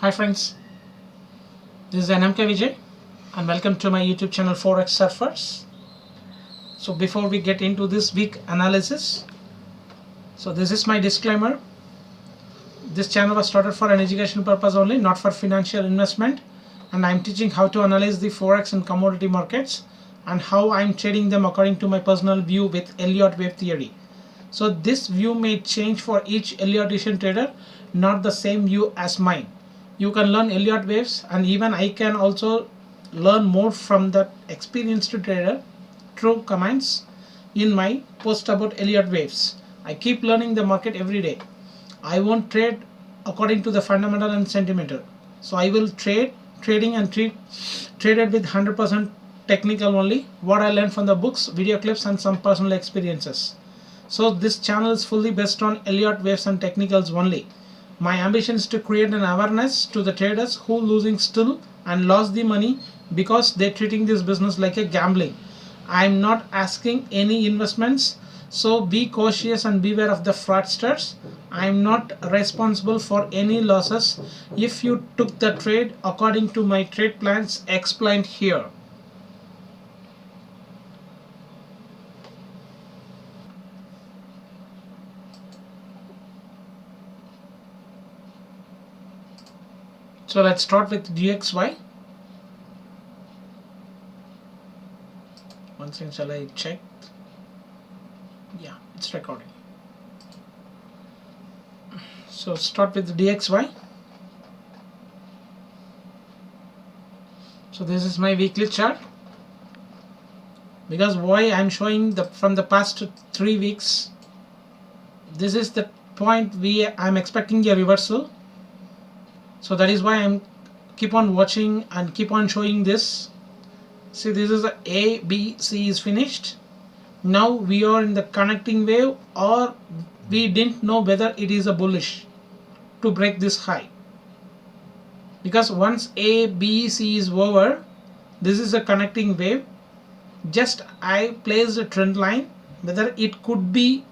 Hi friends, this is NMK Vijay and welcome to my YouTube channel Forex Surfers. So before we get into this week analysis, so this is my disclaimer. This channel was started for an educational purpose only, not for financial investment, and I'm teaching how to analyze the Forex and commodity markets and how I'm trading them according to my personal view with Elliott wave theory. So this view may change for each Elliottician trader, not the same view as mine. You can learn Elliott waves, and even I can also learn more from the experienced trader through comments in my post about Elliott waves. I keep learning the market every day. I won't trade according to the fundamental and sentimental. So I will trading and traded with 100% technical only, what I learned from the books, video clips and some personal experiences. So this channel is fully based on Elliott waves and technicals only. My ambition is to create an awareness to the traders who losing still and lost the money because they're treating this business like a gambling. I'm not asking any investments, so be cautious and beware of the fraudsters. I'm not responsible for any losses if you took the trade according to my trade plans explained here. So let's start with DXY. One second, shall I check? Yeah, it's recording. So start with DXY. So this is my weekly chart. Because why I'm showing from the past 3 weeks, this is the point I'm expecting a reversal. So that is why I'm keep on watching and keep on showing this. See, this is A, B, C is finished. Now we are in the connecting wave, or we didn't know whether it is a bullish to break this high. Because once A, B, C is over, this is a connecting wave. Just I placed a trend line, whether it could be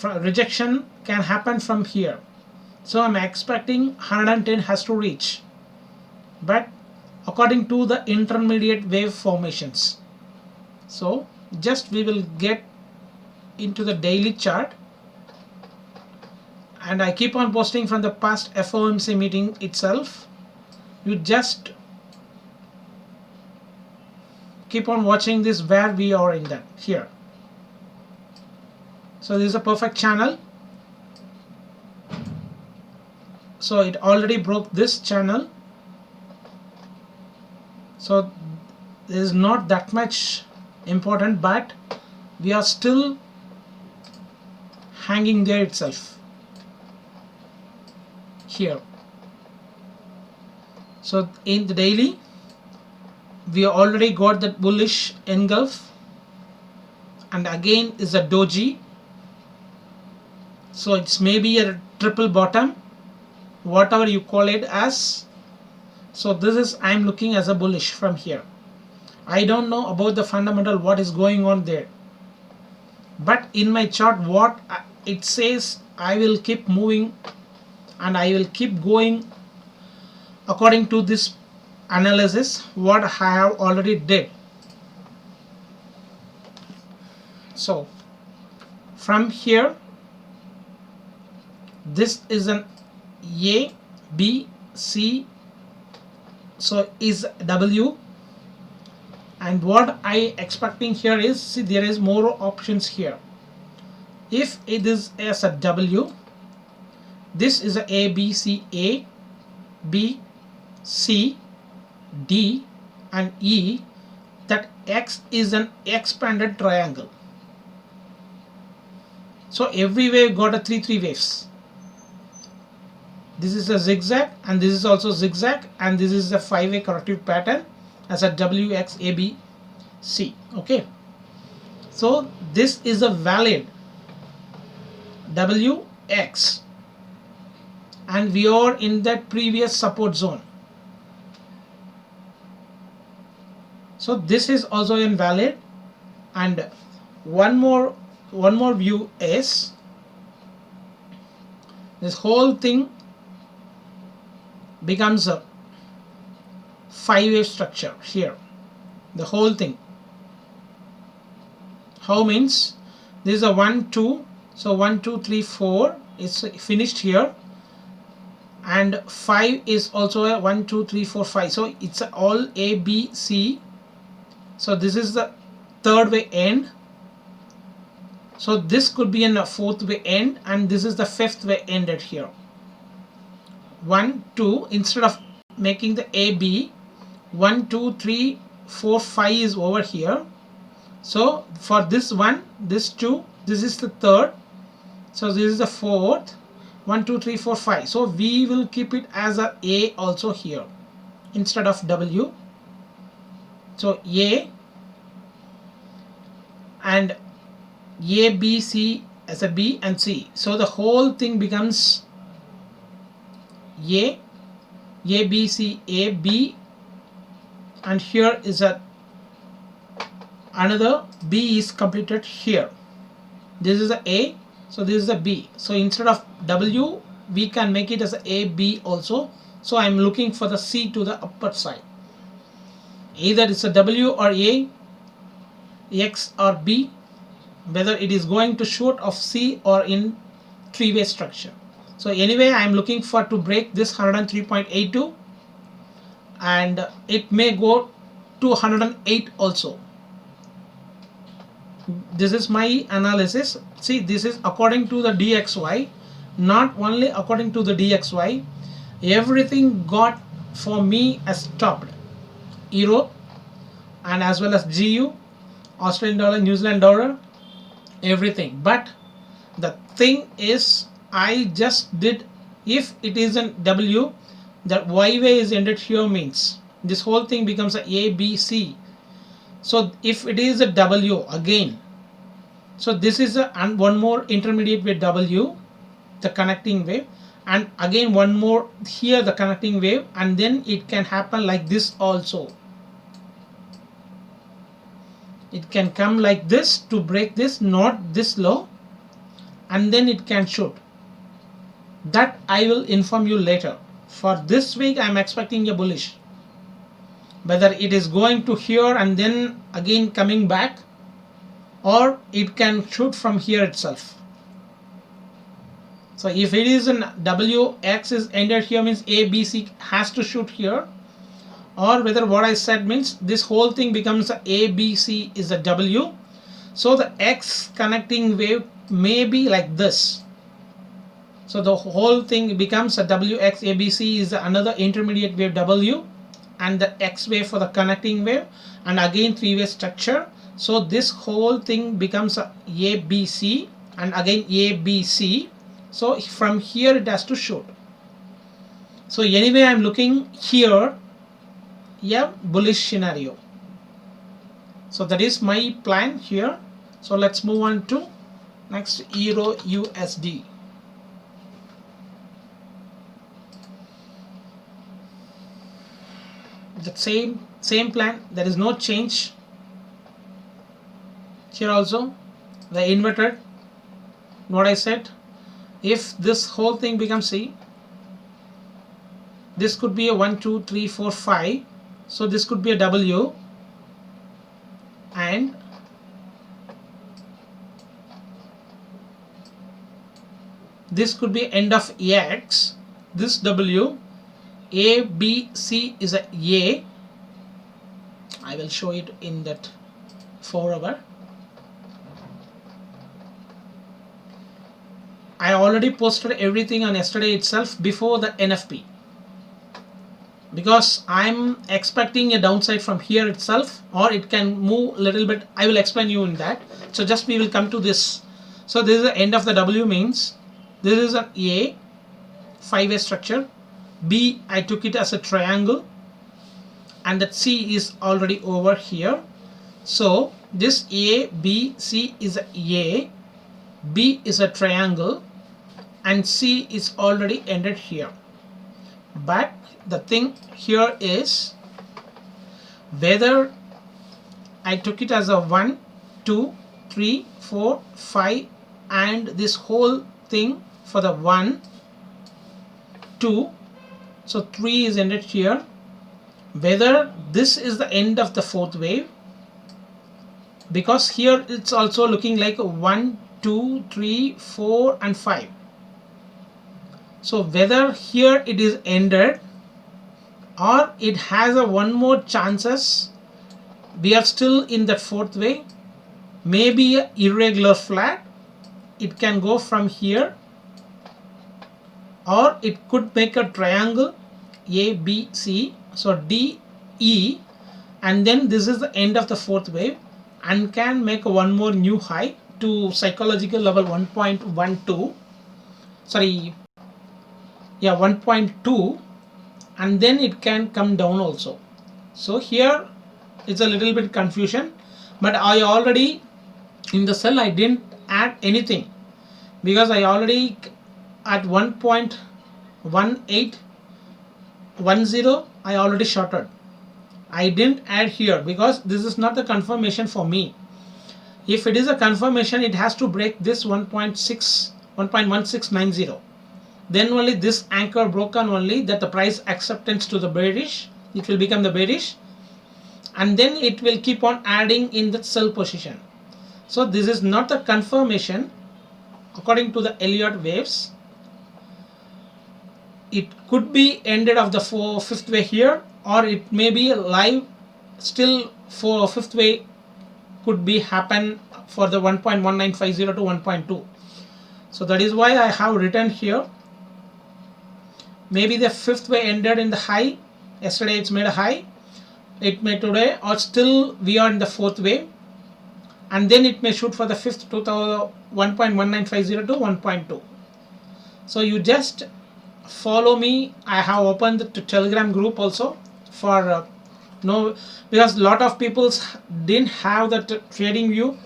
rejection can happen from here. So I'm expecting 110 has to reach, but according to the intermediate wave formations. So just we will get into the daily chart, and I keep on posting from the past FOMC meeting itself. You just keep on watching this where we are in that here. So this is a perfect channel. So it already broke this channel. So this is not that much important, but we are still hanging there itself here. So in the daily, we already got that bullish engulf, and again is a doji. So it's maybe a triple bottom, whatever you call it as. So this is I'm looking as a bullish from here. I don't know about the fundamental what is going on there, but in my chart what it says, I will keep moving and I will keep going according to this analysis what I have already did. So from here, this is an A, B, C, so is W, and what I expecting here is, see, there is more options here. If it is as a W, this is a B, C, A, B, C, D and E, that X is an expanded triangle. So every wave got a 3 waves. This is a zigzag, and this is also zigzag, and this is a 5-way corrective pattern as a W, X, A, B, C. Okay. So this is a valid W, X, and we are in that previous support zone. So this is also invalid, and one more view is this whole thing becomes a 5-wave structure here, the whole thing. How means this is a 1 2, so 1 2 3 4 is finished here, and 5 is also a 1 2 3 4 5, so it's all A B C. So this is the third way end, so this could be in a fourth way end, and this is the fifth way ended here. 1 2, instead of making the A B, 1 2 3 4 5 is over here. So for this one, this 2, this is the third, so this is the fourth. 1 2 3 4 5, so we will keep it as a also here instead of W. So A and A B C as a B and C, so the whole thing becomes A B C A B, and here is another B is completed here. This is the A, so this is the B, so instead of W we can make it as A B also. So I am looking for the C to the upper side, either it's a W or A, X or B, whether it is going to shoot of C or in 3-way structure. So anyway, I am looking for to break this 103.82, and it may go to 108 also. This is my analysis. See, this is according to the DXY, not only according to the DXY. Everything got for me as stopped. Euro and as well as GU, Australian dollar, New Zealand dollar, everything. But the thing is, I just did, if it is a W, the Y way is ended here means this whole thing becomes a B C. So if it is a W again, so this is one more intermediate wave W, the connecting wave, and again one more here the connecting wave, and then it can happen like this also. It can come like this to break this, not this low, and then it can shoot. That I will inform you later. For this week I am expecting a bullish. Whether it is going to here and then again coming back, or it can shoot from here itself. So if it is an WX is ended here means ABC has to shoot here, or whether what I said means this whole thing becomes a ABC is a W. So the X connecting wave may be like this. So the whole thing becomes a WX ABC is another intermediate wave W, and the X wave for the connecting wave, and again 3-way structure. So this whole thing becomes a ABC and again ABC. So from here it has to shoot. So anyway, I am looking here, yeah, bullish scenario. So that is my plan here. So let's move on to next, Euro USD. The same plan, there is no change here also. The inverted, what I said, if this whole thing becomes C, this could be a 1 2 3 4 5, so this could be a W, and this could be end of X, this W, A B C is a A. I will show it in that 4 hour. I already posted everything on yesterday itself before the NFP, because I'm expecting a downside from here itself, or it can move a little bit. I will explain you in that. So just we will come to this. So this is the end of the W, means this is an A 5-way structure. B, I took it as a triangle, and that C is already over here. So this A B C is a B is a triangle, and C is already ended here. But the thing here is whether I took it as a 1 2 3 4 5, and this whole thing for the 1 2 So 3 is ended here. Whether this is the end of the fourth wave, because here it's also looking like 1, 2, 3, 4 and 5. So whether here it is ended or it has a one more chances, we are still in that fourth wave, maybe a irregular flat, it can go from here, or it could make a triangle A, B, C, so D, E, and then this is the end of the fourth wave and can make one more new high to psychological level 1.12, sorry, yeah, 1.2, and then it can come down also. So here it's a little bit confusion, but I already in the sell I didn't add anything because I already at 1.1810 I already shorted. I didn't add here because this is not the confirmation for me. If it is a confirmation, it has to break this 1.1690. Then only this anchor broken only, that the price acceptance to the bearish, it will become the bearish, and then it will keep on adding in the sell position. So this is not the confirmation according to the Elliott waves. It could be ended of the fifth wave here, or it may be live still for fifth wave could be happen for the 1.1950 to 1.2. So that is why I have written here, maybe the fifth wave ended in the high, yesterday it's made a high, it may today, or still we are in the fourth wave, and then it may shoot for the fifth to the 1.1950 to 1.2. So you just follow me. I have opened the Telegram group also for no, because lot of people didn't have that trading view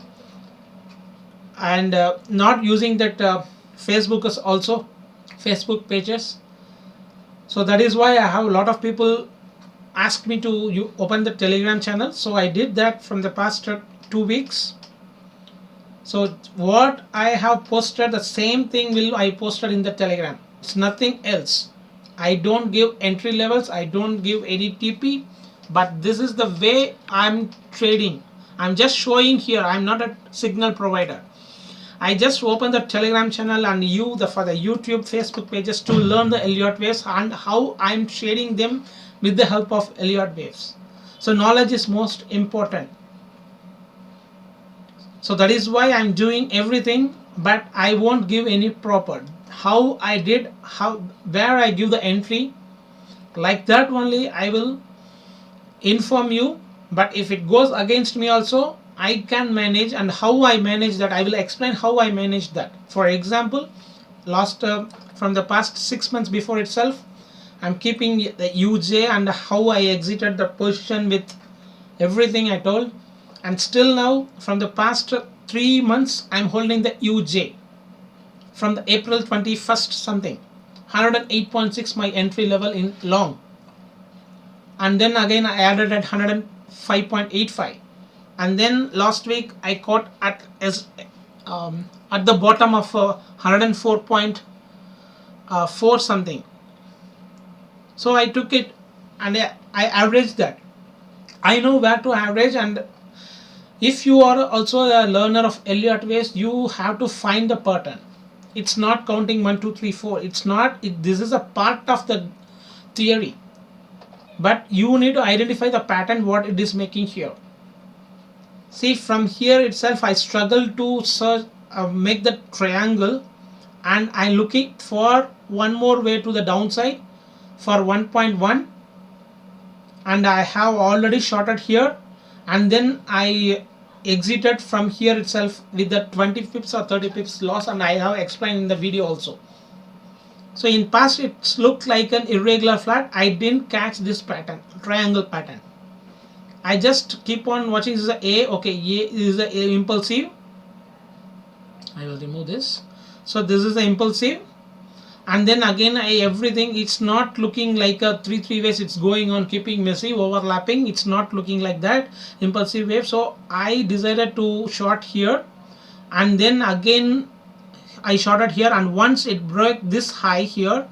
and not using that Facebook is also Facebook pages. So that is why I have a lot of people asked me to open the Telegram channel. So I did that from the past 2 weeks. So what I have posted, the same thing will I posted in the Telegram. It's nothing else. I don't give entry levels, I don't give any TP, but this is the way I'm trading. I'm just showing here, I'm not a signal provider. I just open the Telegram channel and for the YouTube, Facebook pages to learn the Elliott waves and how I'm trading them with the help of Elliott waves. So knowledge is most important. So that is why I'm doing everything, but I won't give any proper. How I did, where I give the entry, like that only I will inform you. But if it goes against me also, I can manage, and how I manage that I will explain how I manage that. For example, last from the past 6 months before itself, I'm keeping the UJ and how I exited the position with everything I told, and still now from the past 3 months I'm holding the UJ from the April 21st something, 108.6 my entry level in long, and then again I added at 105.85, and then last week I caught at the bottom of 104.4 something. So I took it and I averaged that. I know where to average, and if you are also a learner of Elliott waves, you have to find the pattern. It's not counting 1, 2, 3, 4. It's not. This is a part of the theory, but you need to identify the pattern what it is making here. See, from here itself I struggle to search, make the triangle, and I'm looking for one more way to the downside for 1.1, and I have already shorted here, and then I exited from here itself with the 20 pips or 30 pips loss, and I have explained in the video also. So in past it looked like an irregular flat. I didn't catch this pattern, triangle pattern. I just keep on watching. This is a A. Okay, A is the impulsive. I will remove this. So this is the impulsive, and then again everything, it's not looking like a 3 waves, it's going on keeping messy overlapping. It's not looking like that impulsive wave. So I decided to short here, and then again I shorted here, and once it broke this high here,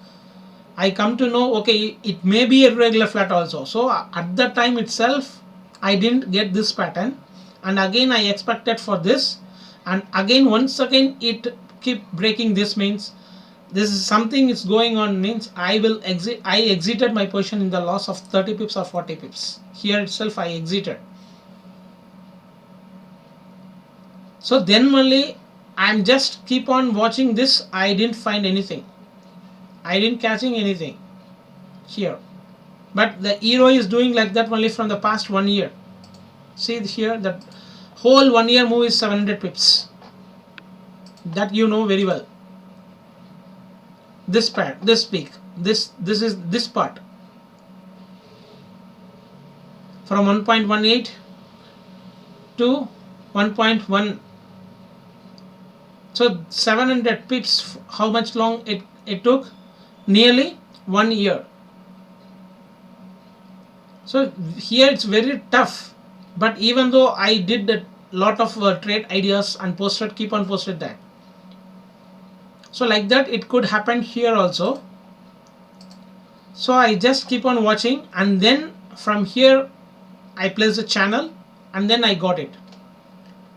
I come to know, okay, it may be a irregular flat also. So at that time itself I didn't get this pattern, and again I expected for this, and again once again it keep breaking. This means this is something is going on, means I will exit. I exited my position in the loss of 30 pips or 40 pips. Here itself I exited. So then only I'm just keep on watching this. I didn't find anything. I didn't catching anything here. But the euro is doing like that only from the past 1 year. See here, that whole 1 year move is 700 pips. That you know very well. This part, this peak, this is this part from 1.18 to 1.1. So 700 pips. How much long it took? Nearly 1 year. So here it's very tough. But even though I did a lot of trade ideas and posted, keep on posted that. So like that it could happen here also. So I just keep on watching, and then from here I place the channel, and then I got it.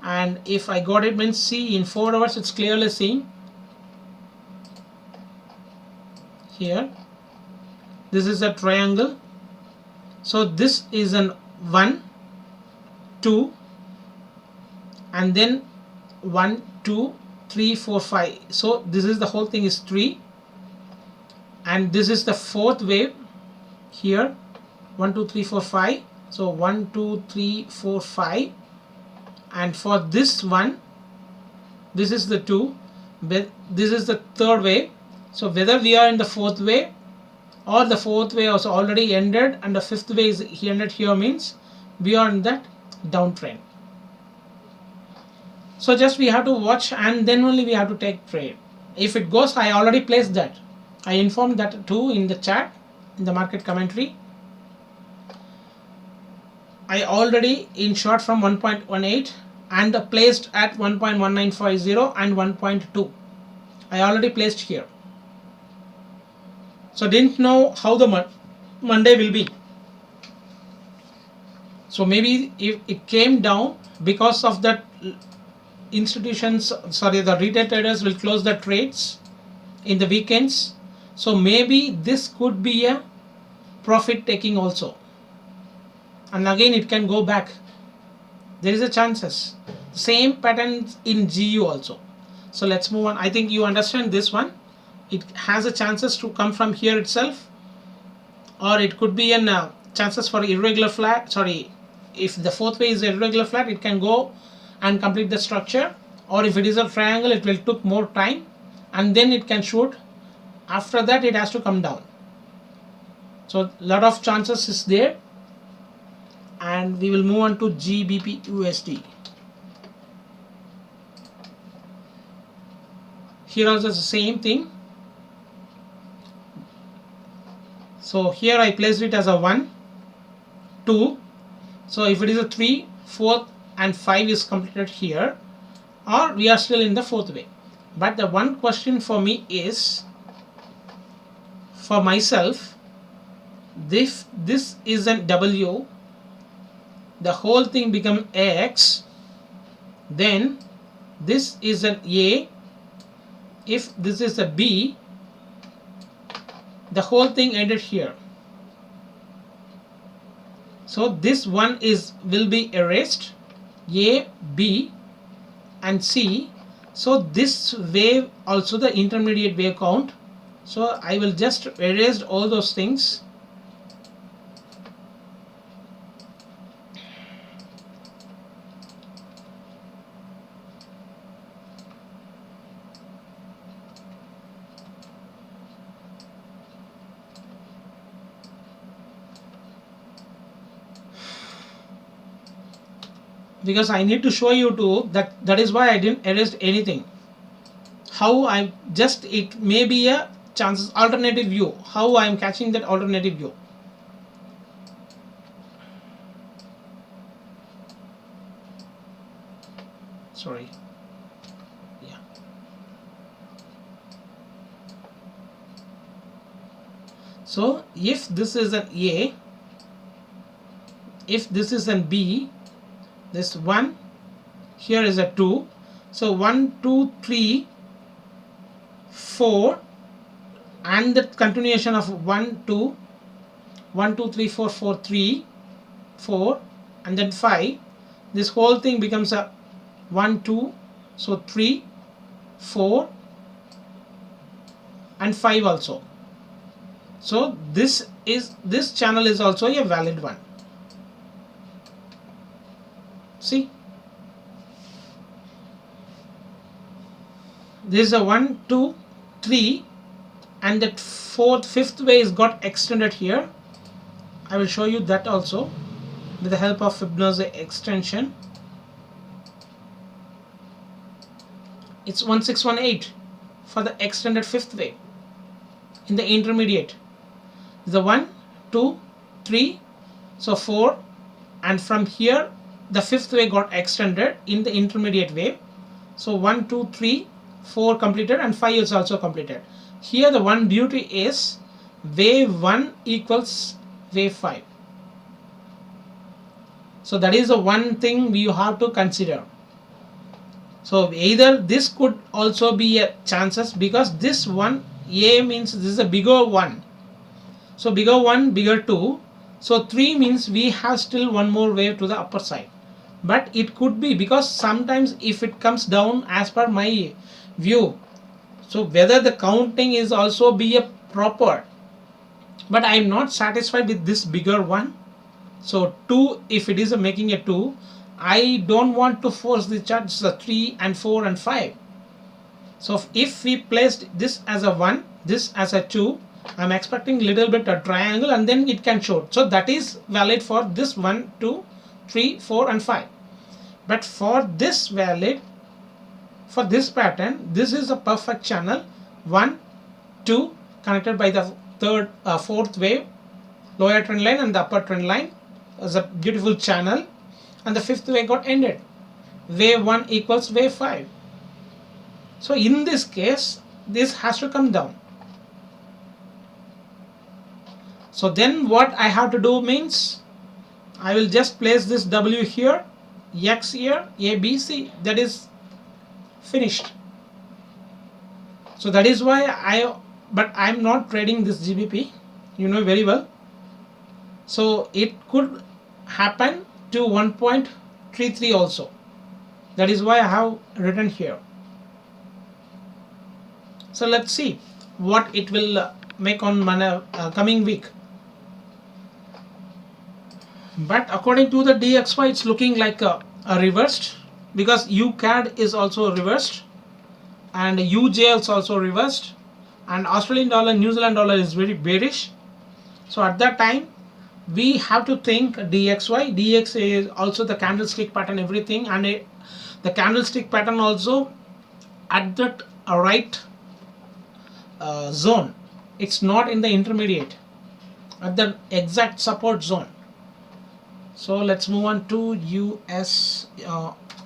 And if I got it, means see in 4 hours it's clearly seeing here. This is a triangle. So this is an 1, 2, and then 1, 2, 3, 4, 5. So this is the whole thing is 3, and this is the fourth wave here. 1, 2, 3, 4, 5. So 1, 2, 3, 4, 5, and for this one, this is the 2. This is the third wave. So whether we are in the fourth wave, or the fourth wave also already ended and the fifth wave is ended here, means we are in that downtrend. So just we have to watch, and then only we have to take trade. If it goes, I already placed that. I informed that too in the chat, in the market commentary. I already in short from 1.18 and placed at 1.1950 and 1.2. I already placed here. So didn't know how the Monday will be. So maybe if it came down, because of that institutions, sorry, the retail traders will close the trades in the weekends. So maybe this could be a profit taking also, and again it can go back. There is a chances. Same patterns in GU also. So let's move on. I think you understand this one. It has a chances to come from here itself, or it could be an chances for irregular flat. Sorry, if the fourth way is irregular flat, it can go and complete the structure, or if it is a triangle, it will took more time, and then it can shoot. After that it has to come down. So lot of chances is there, and we will move on to Gbp USD. Here also the same thing. So here I placed it as a 1, 2. So if it is a 3, 4 and 5 is completed here, or we are still in the fourth way. But the one question for me is, for myself, this is an W, the whole thing become X, then this is an A, if this is a B, the whole thing ended here. So this one will be erased, A, B and C. So this wave also the intermediate wave count. So I will just erase all those things. Because I need to show you too that is why I didn't erase anything. How I just, it may be a chances alternative view, how I am catching that alternative view. Sorry, yeah. So if this is an A, if this is an B, this 1, here is a 2. So 1, 2, 3, 4, and the continuation of 1, 2, 1, 2, 3, 4, 4, 3, 4, and then 5. This whole thing becomes a 1, 2, so 3, 4, and 5 also. So this channel is also a valid one. See, this is a 1, 2, 3, and that fifth way is got extended here. I will show you that also with the help of Fibonacci extension. It's 1618 for the extended fifth way. In the intermediate, the 1, 2, 3, so 4, and from here the fifth way got extended in the intermediate wave. So 1, 2, 3, 4 completed, and 5 is also completed. Here the one beauty is wave 1 equals wave 5. So that is the one thing we have to consider. So either this could also be a chances, because this one A means this is a bigger one. So bigger 1, bigger 2. So 3 means we have still one more wave to the upper side. But it could be, because sometimes if it comes down as per my view, so whether the counting is also be a proper, but I am not satisfied with this bigger one. So 2, if it is making a 2, I don't want to force the chart, the 3 and 4 and 5. So if we placed this as a 1, this as a 2, I'm expecting little bit a triangle, and then it can show. So that is valid for this 1, 2, 3, 4 and 5. But for this valid, for this pattern, this is a perfect channel. 1, 2 connected by the fourth wave, lower trend line and the upper trend line as a beautiful channel, and the fifth wave got ended. Wave 1 equals wave 5. So in this case, this has to come down. So then what I have to do means, I will just place this W here, X here, A, B, C. That is finished. So that is why but I'm not trading this GBP, you know very well. So it could happen to 1.33 also. That is why I have written here. So let's see what it will make on coming week. But according to the DXY, it's looking like a reversed, because UCAD is also reversed, and UJ is also reversed, and Australian dollar, New Zealand dollar is very bearish. So at that time, we have to think DXY. DX is also the candlestick pattern, everything, and the candlestick pattern also at that right zone. It's not in the intermediate, at the exact support zone. So let's move on to US.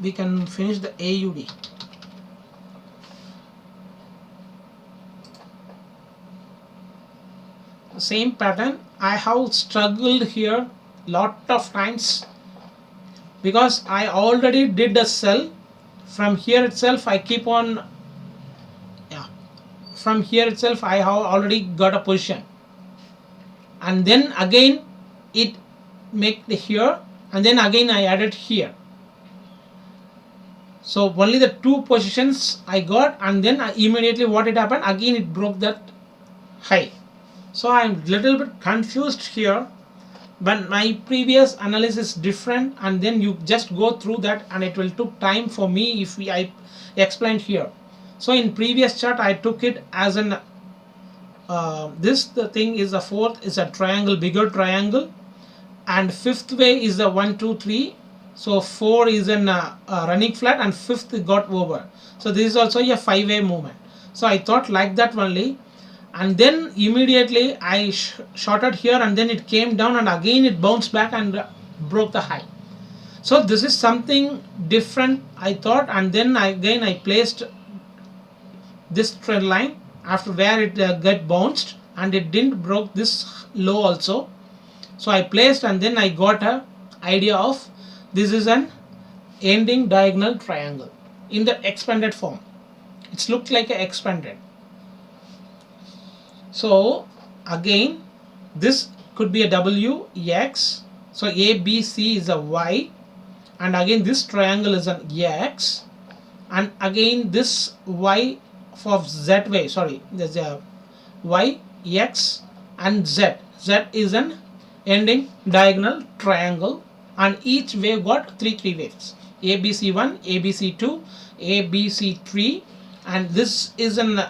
We can finish the AUD. Same pattern. I have struggled here lot of times, because I already did a sell. From here itself I keep on, from here itself I have already got a position, and then again it make the here, and then again I added here. So only the two positions I got, and then immediately what it happened, again it broke that high. So I am little bit confused here, but my previous analysis is different, and then you just go through that, and it will took time for me if I explained here. So in previous chart I took it as an the thing is the fourth is a triangle, bigger triangle, and fifth way is the 1, 2, 3. So 4 is an running flat, and fifth got over. So this is also a 5-way movement. So I thought like that only, and then immediately I shorted here, and then it came down, and again it bounced back and broke the high. So this is something different I thought, and then I placed this trend line after where it get bounced, and it didn't broke this low also. So I placed, and then I got a idea of this is an ending diagonal triangle in the expanded form. It's looked like a expanded. So again, this could be a W X. So ABC is a Y, and again this triangle is an X, and again this Y for Z wave. Sorry, there's a Y, X, and Z. Z is an ending diagonal triangle, and each wave got three waves: ABC1, ABC2, ABC3, and this is an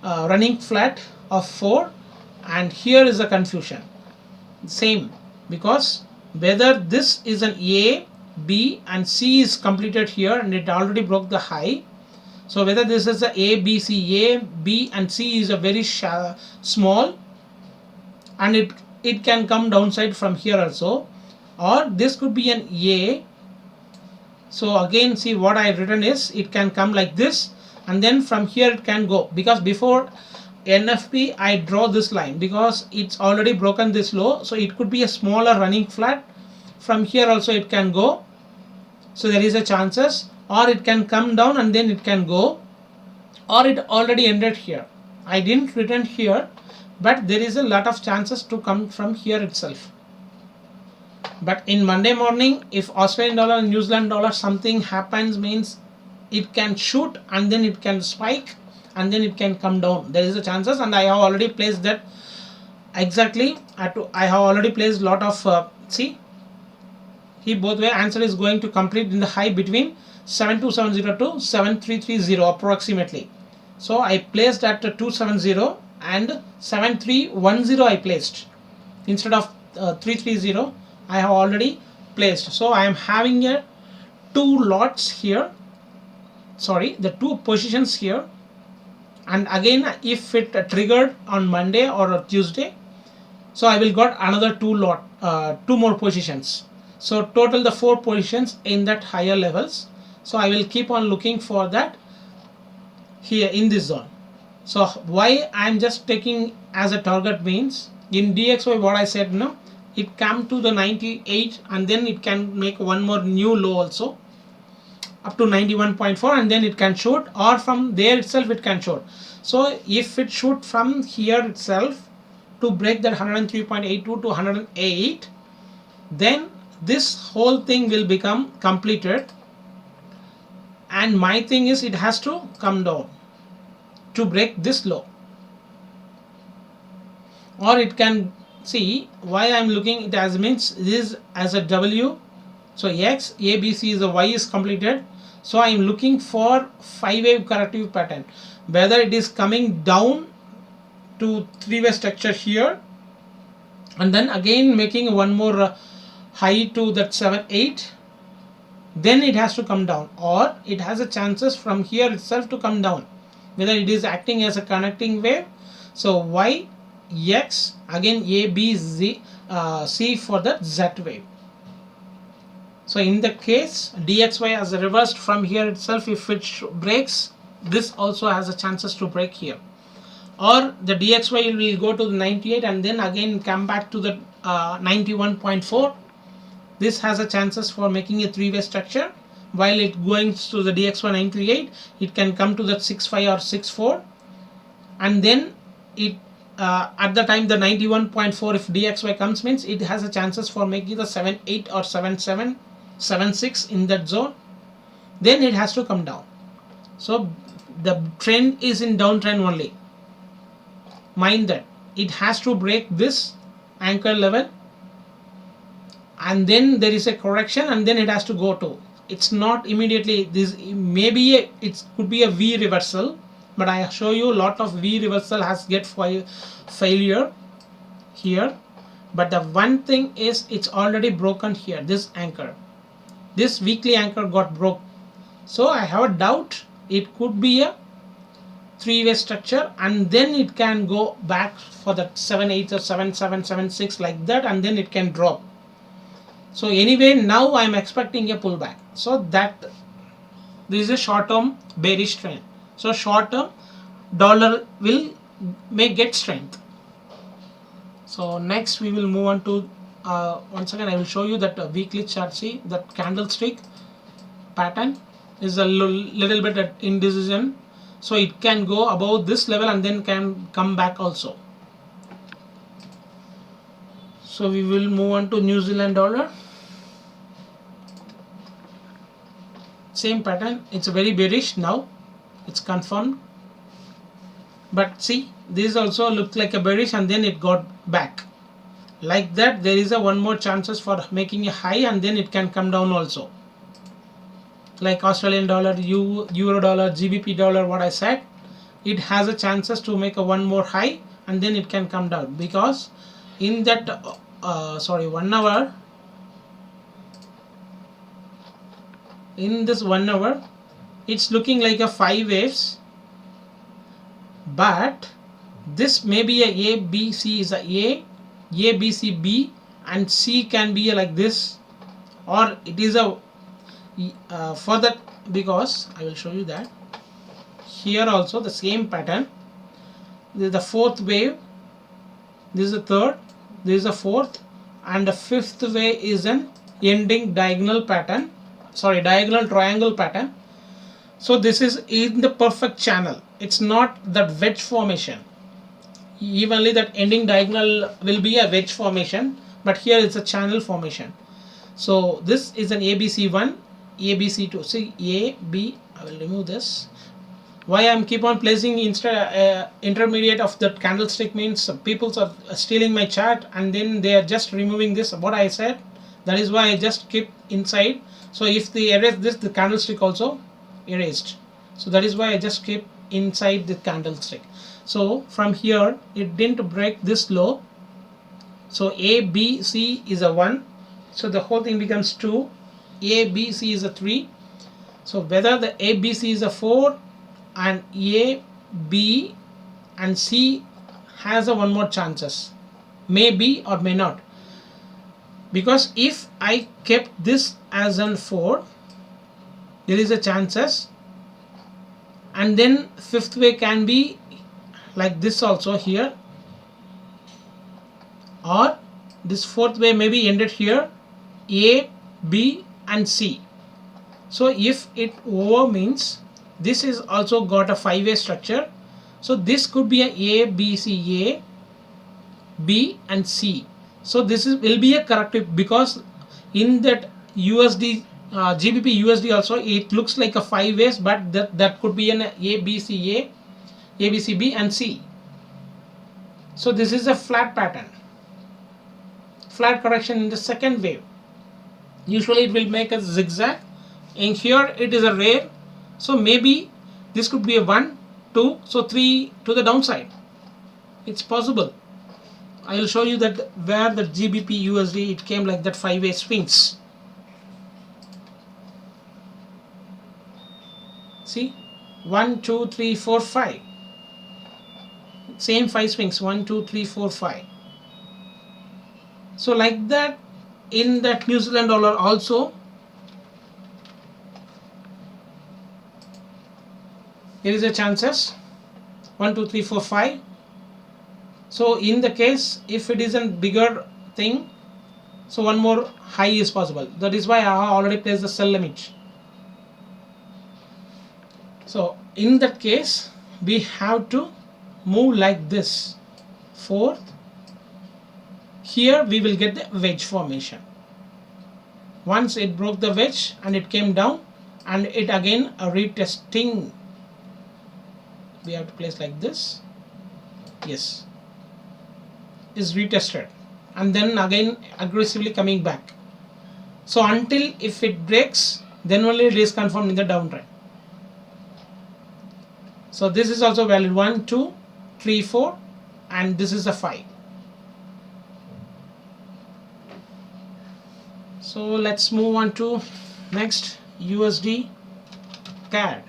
running flat of 4. And here is a confusion. Same, because whether this is an A, B, and C is completed here, and it already broke the high. So whether this is a B, C, A, B, and C is a very small, and it can come downside from here also, or this could be an A. So again, see what I have written is it can come like this, and then from here it can go, because before NFP I draw this line because it's already broken this low, so it could be a smaller running flat. From here also it can go, so there is a chances, or it can come down and then it can go, or it already ended here. I didn't written here, but there is a lot of chances to come from here itself. But in Monday morning, if Australian dollar and New Zealand dollar something happens, means it can shoot and then it can spike and then it can come down. There is a chances, and I have already placed that exactly. I have already placed lot of see, he both way answer is going to complete in the high between 72702 to 7330 approximately. So I placed at 270 and 7310 I placed instead of 330. I have already placed. So I am having a two lots here, sorry, the two positions here. And again, if it triggered on Monday or Tuesday, so I will got another two more positions. So total the 4 positions in that higher levels. So I will keep on looking for that here in this zone. So why I am just taking as a target means in DXY what I said, no, it come to the 98 and then it can make one more new low also up to 91.4, and then it can shoot, or from there itself it can shoot. So if it shoot from here itself to break that 103.82 to 108, then this whole thing will become completed, and my thing is it has to come down to break this low, or it can see why I am looking it as means this as a W. So X, A, B, C is a Y is completed. So I am looking for 5-wave corrective pattern, whether it is coming down to 3-way structure here and then again making one more high to that 7-8, then it has to come down, or it has a chances from here itself to come down, whether it is acting as a connecting wave. So Y, X, again A, B, Z, C for the Z wave. So in the case DXY as a reversed from here itself, if it breaks, this also has a chances to break here, or the DXY will go to the 98 and then again come back to the 91.4. This has a chances for making a 3-way structure. While it going to the DXY 938, it can come to that 6.5 or 6.4, and then it at the time the 91.4 if DXY comes means it has a chances for making the 7.8 or 7.7, 7.6 in that zone. Then it has to come down. So the trend is in downtrend only. Mind that it has to break this anchor level, and then there is a correction, and then it has to go to. It's not immediately this. Maybe it could be a V reversal, but I show you a lot of V reversal has get failure here. But the one thing is it's already broken here. This anchor, this weekly anchor got broke. So I have a doubt it could be a 3-way structure, and then it can go back for the 7.8 or 7.7, 7.6 like that, and then it can drop. So anyway, now I am expecting a pullback. So that this is a short-term bearish trend. So short-term dollar will may get strength. So next we will move on to once again I will show you that weekly chart. See that candlestick pattern is a little bit at indecision, so it can go above this level and then can come back also. So we will move on to New Zealand dollar. Same pattern, it's very bearish now, it's confirmed, but see this also looked like a bearish and then it got back like that. There is a one more chances for making a high and then it can come down also, like Australian dollar, Euro dollar, GBP dollar, what I said, it has a chances to make a one more high and then it can come down, because in that 1 hour, in this 1 hour it's looking like a 5 waves, but this may be a B, C is a B, C, B, and C can be a like this, or it is a for that, because I will show you that here also the same pattern. This is the fourth wave, this is the third, this is the fourth, and the fifth wave is an ending diagonal pattern, diagonal triangle pattern. So this is in the perfect channel, it's not that wedge formation. Evenly that ending diagonal will be a wedge formation, but here it's a channel formation. So this is an ABC1, ABC2. See A, B, I will remove this. Why I am keep on placing instead intermediate of that candlestick means people are stealing my chart and then they are just removing this what I said. That is why I just keep inside. So if they erase this, the candlestick also erased. So that is why I just keep inside the candlestick. So from here it didn't break this low. So A, B, C is a 1. So the whole thing becomes 2. A, B, C is a 3. So whether the A, B, C is a 4 and A, B and C has a one more chances. May be or may not. Because if I kept this as an 4, there is a chances, and then fifth way can be like this also here, or this fourth way may be ended here, A, B and C. So if it over means this is also got a 5-way structure. So this could be a B, C, A, B and C. So this is will be a corrective, because in that USD GBP USD also it looks like a 5 ways, but that could be an A, B, C, A, B, C, B and C. So this is a flat pattern, flat correction in the second wave. Usually it will make a zigzag, and here it is a rare. So maybe this could be a 1, 2, so 3 to the downside. It's possible. I will show you that where the GBP USD it came like that 5-way swings. See, 1, 2, 3, 4, 5. Same 5 swings, 1, 2, 3, 4, 5. So like that in that New Zealand dollar also. There is a chances 1, 2, 3, 4, 5. So in the case if it is a bigger thing, so one more high is possible. That is why I have already placed the sell limit. So in that case we have to move like this. Fourth, here we will get the wedge formation. Once it broke the wedge and it came down and it again a retesting, we have to place like this. Yes, is retested and then again aggressively coming back. So until if it breaks, then only it is confirmed in the downtrend. So this is also valid, 1, 2, 3, 4 and this is a 5. So let's move on to next USD Cad.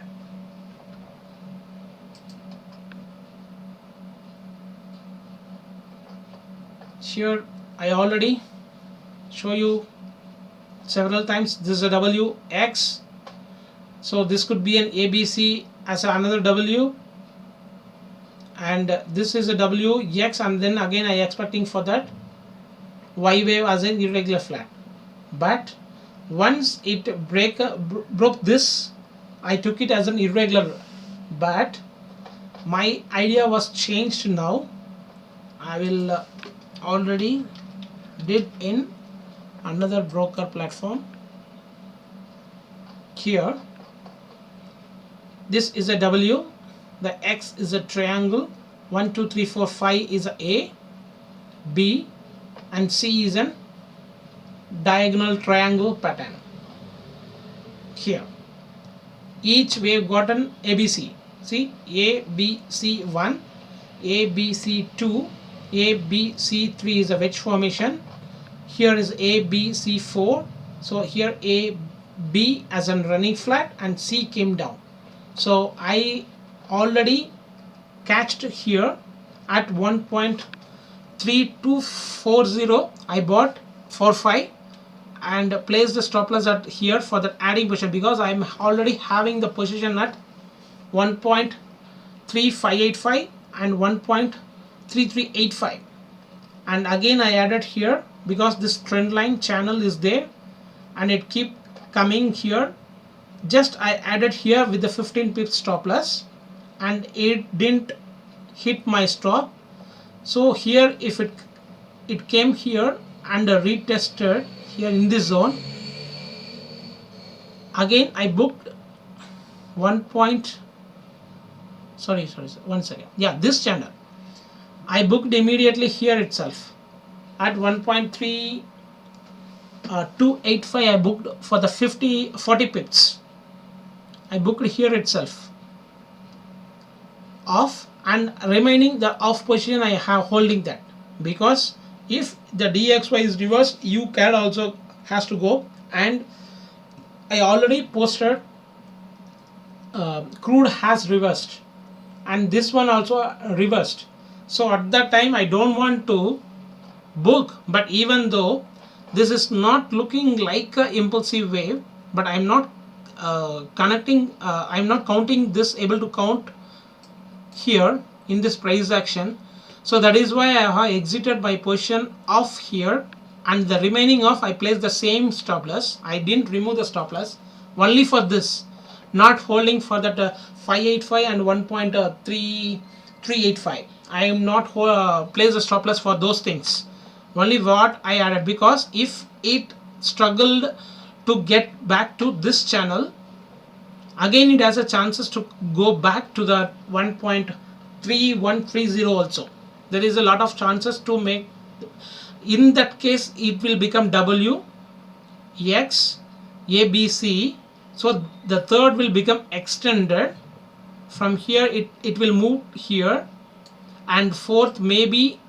Here I already show you several times. This is a WX. So this could be an ABC as another W, and this is a WX, and then again I expecting for that Y wave as an irregular flat. But once it broke this, I took it as an irregular, but my idea was changed now. I will already did in another broker platform. Here this is a W, the X is a triangle, 1 2 3 4 5 is a B, and C is an diagonal triangle pattern. Here each wave got an ABC. See, ABC1, ABC2, ABC3 is a wedge formation. Here is ABC4. So here AB as a running flat and C came down. So I already catched here at 1.3240. I bought 4.5 and placed the stop loss at here for the adding position, because I am already having the position at 1.3585 and 1.3385, and again I added here because this trend line channel is there and it keep coming here. Just I added here with the 15 pips stop loss, and it didn't hit my stop. So here if it came here and retested here in this zone, again I booked 1 second. Yeah, this channel I booked immediately here itself at 1.3285. I booked for the 40 pips. I booked here itself off, and remaining the off position I have holding that, because if the DXY is reversed, U Cad also has to go, and I already posted crude has reversed and this one also reversed. So at that time I don't want to book, but even though this is not looking like a impulsive wave, but I'm not I'm not counting this, able to count here in this price action. So that is why I have exited my position off here, and the remaining off I placed the same stop loss. I didn't remove the stop loss only for this, not holding for that 585 and 1.3385. I am not placed a stop loss for those things. Only what I added, because if it struggled to get back to this channel, again it has a chances to go back to the 1.3130 also. There is a lot of chances to make. In that case it will become W, X, ABC. So the third will become extended. From here it will move here, and fourth maybe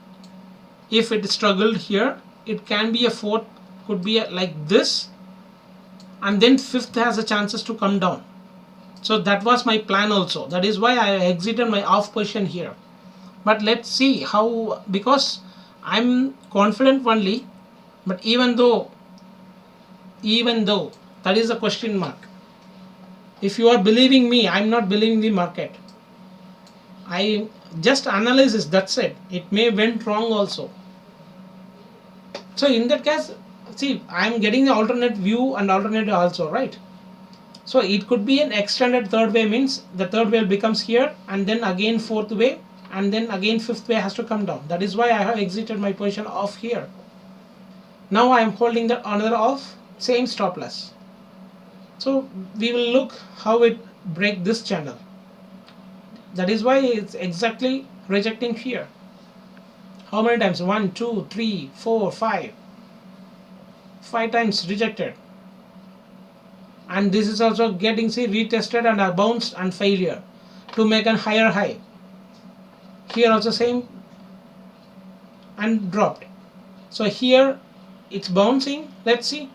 if it struggled here, it can be a fourth, could be like this, and then fifth has a chances to come down. So that was my plan also. That is why I exited my off position here. But let's see how, because I'm confident only, but even though that is a question mark. If you are believing me, I'm not believing the market. I just analysis, that's it. It may went wrong also. So in that case, see, I'm getting the alternate view and alternate also, right? So it could be an extended third wave, means the third wave becomes here, and then again fourth wave, and then again fifth wave has to come down. That is why I have exited my position off here. Now I am holding the another off, same stop loss. So we will look how it break this channel. That is why it's exactly rejecting here. How many times? 1 2 3 4 5 times rejected, and this is also getting, see, retested and a bounced and failure to make a higher high. Here also same and dropped. So here it's bouncing. Let's see.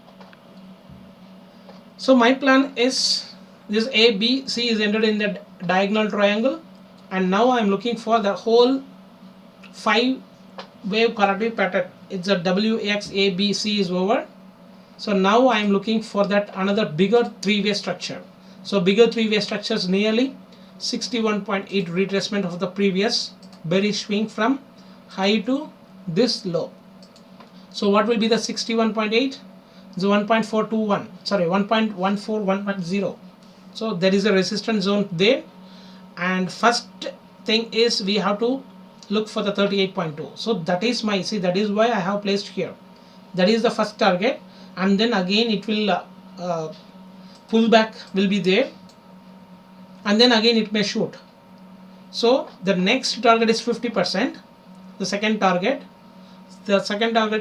So my plan is this A, B, C is entered in the diagonal triangle, and now I am looking for the whole 5 wave corrective pattern. It's a W, X, A, B, C is over. So now I am looking for that another bigger 3-way structure. So bigger 3-way structure is nearly 61.8 retracement of the previous bearish swing from high to this low. So what will be the 61.8? The 1.421, sorry, 1.14110. So there is a resistance zone there, and first thing is we have to look for the 38.2. so that is my, see, that is why I have placed here. That is the first target, and then again it will pullback will be there, and then again it may shoot. So the next target is 50%. The second target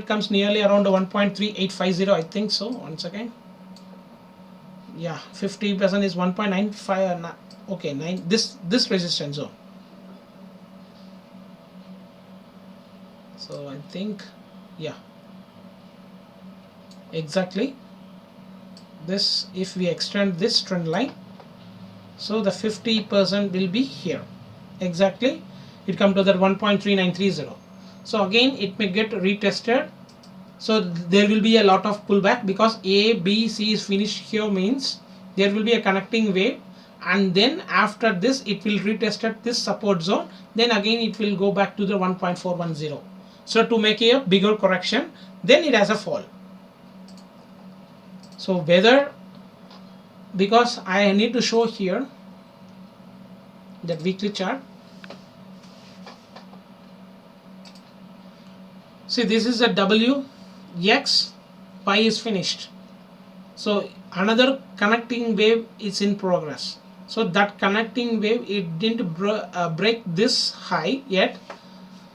comes nearly around 1.3850, I think so. One second. Yeah, 50% is 1.95. Okay, 9. This resistance zone. So I think, yeah, exactly this. If we extend this trend line, so the 50% will be here. Exactly, it come to that 1.3930. So again it may get retested. So there will be a lot of pullback, because A, B, C is finished here, means there will be a connecting wave, and then after this it will retest at this support zone, then again it will go back to the 1.410. So to make a bigger correction, then it has a fall. So whether, because I need to show here that weekly chart. See, this is a W, X, Y is finished. So another connecting wave is in progress. So that connecting wave, it didn't break this high yet.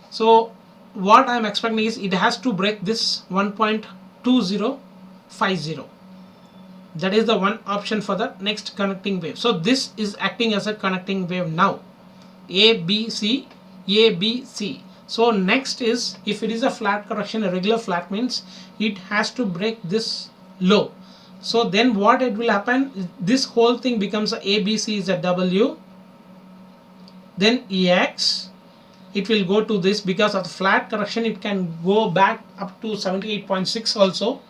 So what I am expecting is it has to break this 1.2050. That is the one option for the next connecting wave. So this is acting as a connecting wave now. A, B, C, A, B, C. So next is, if it is a flat correction, a regular flat, means it has to break this low. So then what it will happen, this whole thing becomes a ABC is a W, then EX, it will go to this. Because of the flat correction, it can go back up to 78.6 also,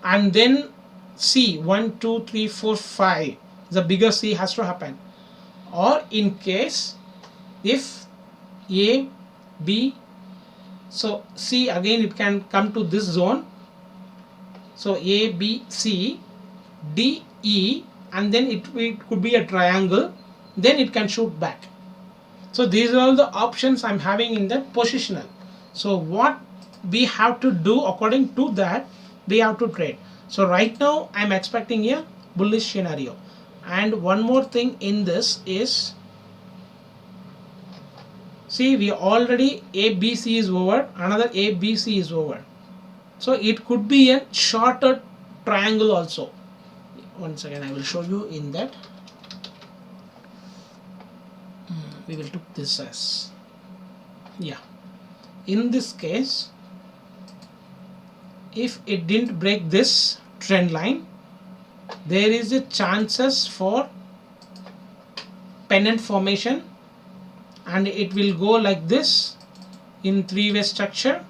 and then C, 1, 2, 3, 4, 5, the bigger C has to happen. Or in case if A, B, so C, again it can come to this zone. So A, B, C, D, E, and then it could be a triangle, then it can shoot back. So these are all the options I'm having in the positional. So what we have to do, according to that we have to trade. So right now I'm expecting a bullish scenario. And one more thing in this is, see, we already ABC is over, another ABC is over. So it could be a shorter triangle also. Once again I will show you in that. We will took this as, yeah, in this case, if it didn't break this trend line, there is a chances for pennant formation, and it will go like this in three-way structure,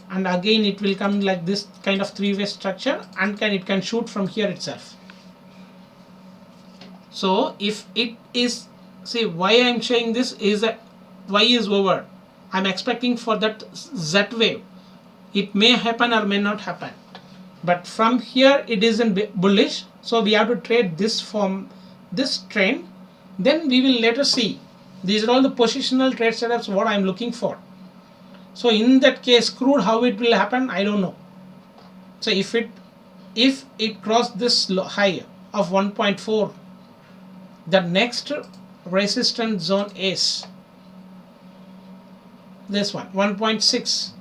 and again it will come like this kind of three-way structure, and it can shoot from here itself. So if it is, see, why I am saying this is that Y is over. I am expecting for that Z wave. It may happen or may not happen, but from here it isn't bullish. So we have to trade this from this trend. Then we will later see. These are all the positional trade setups what I am looking for. So in that case, crude, how it will happen, I don't know. So if it crossed this high of 1.4, the next resistance zone is this one, 1.6.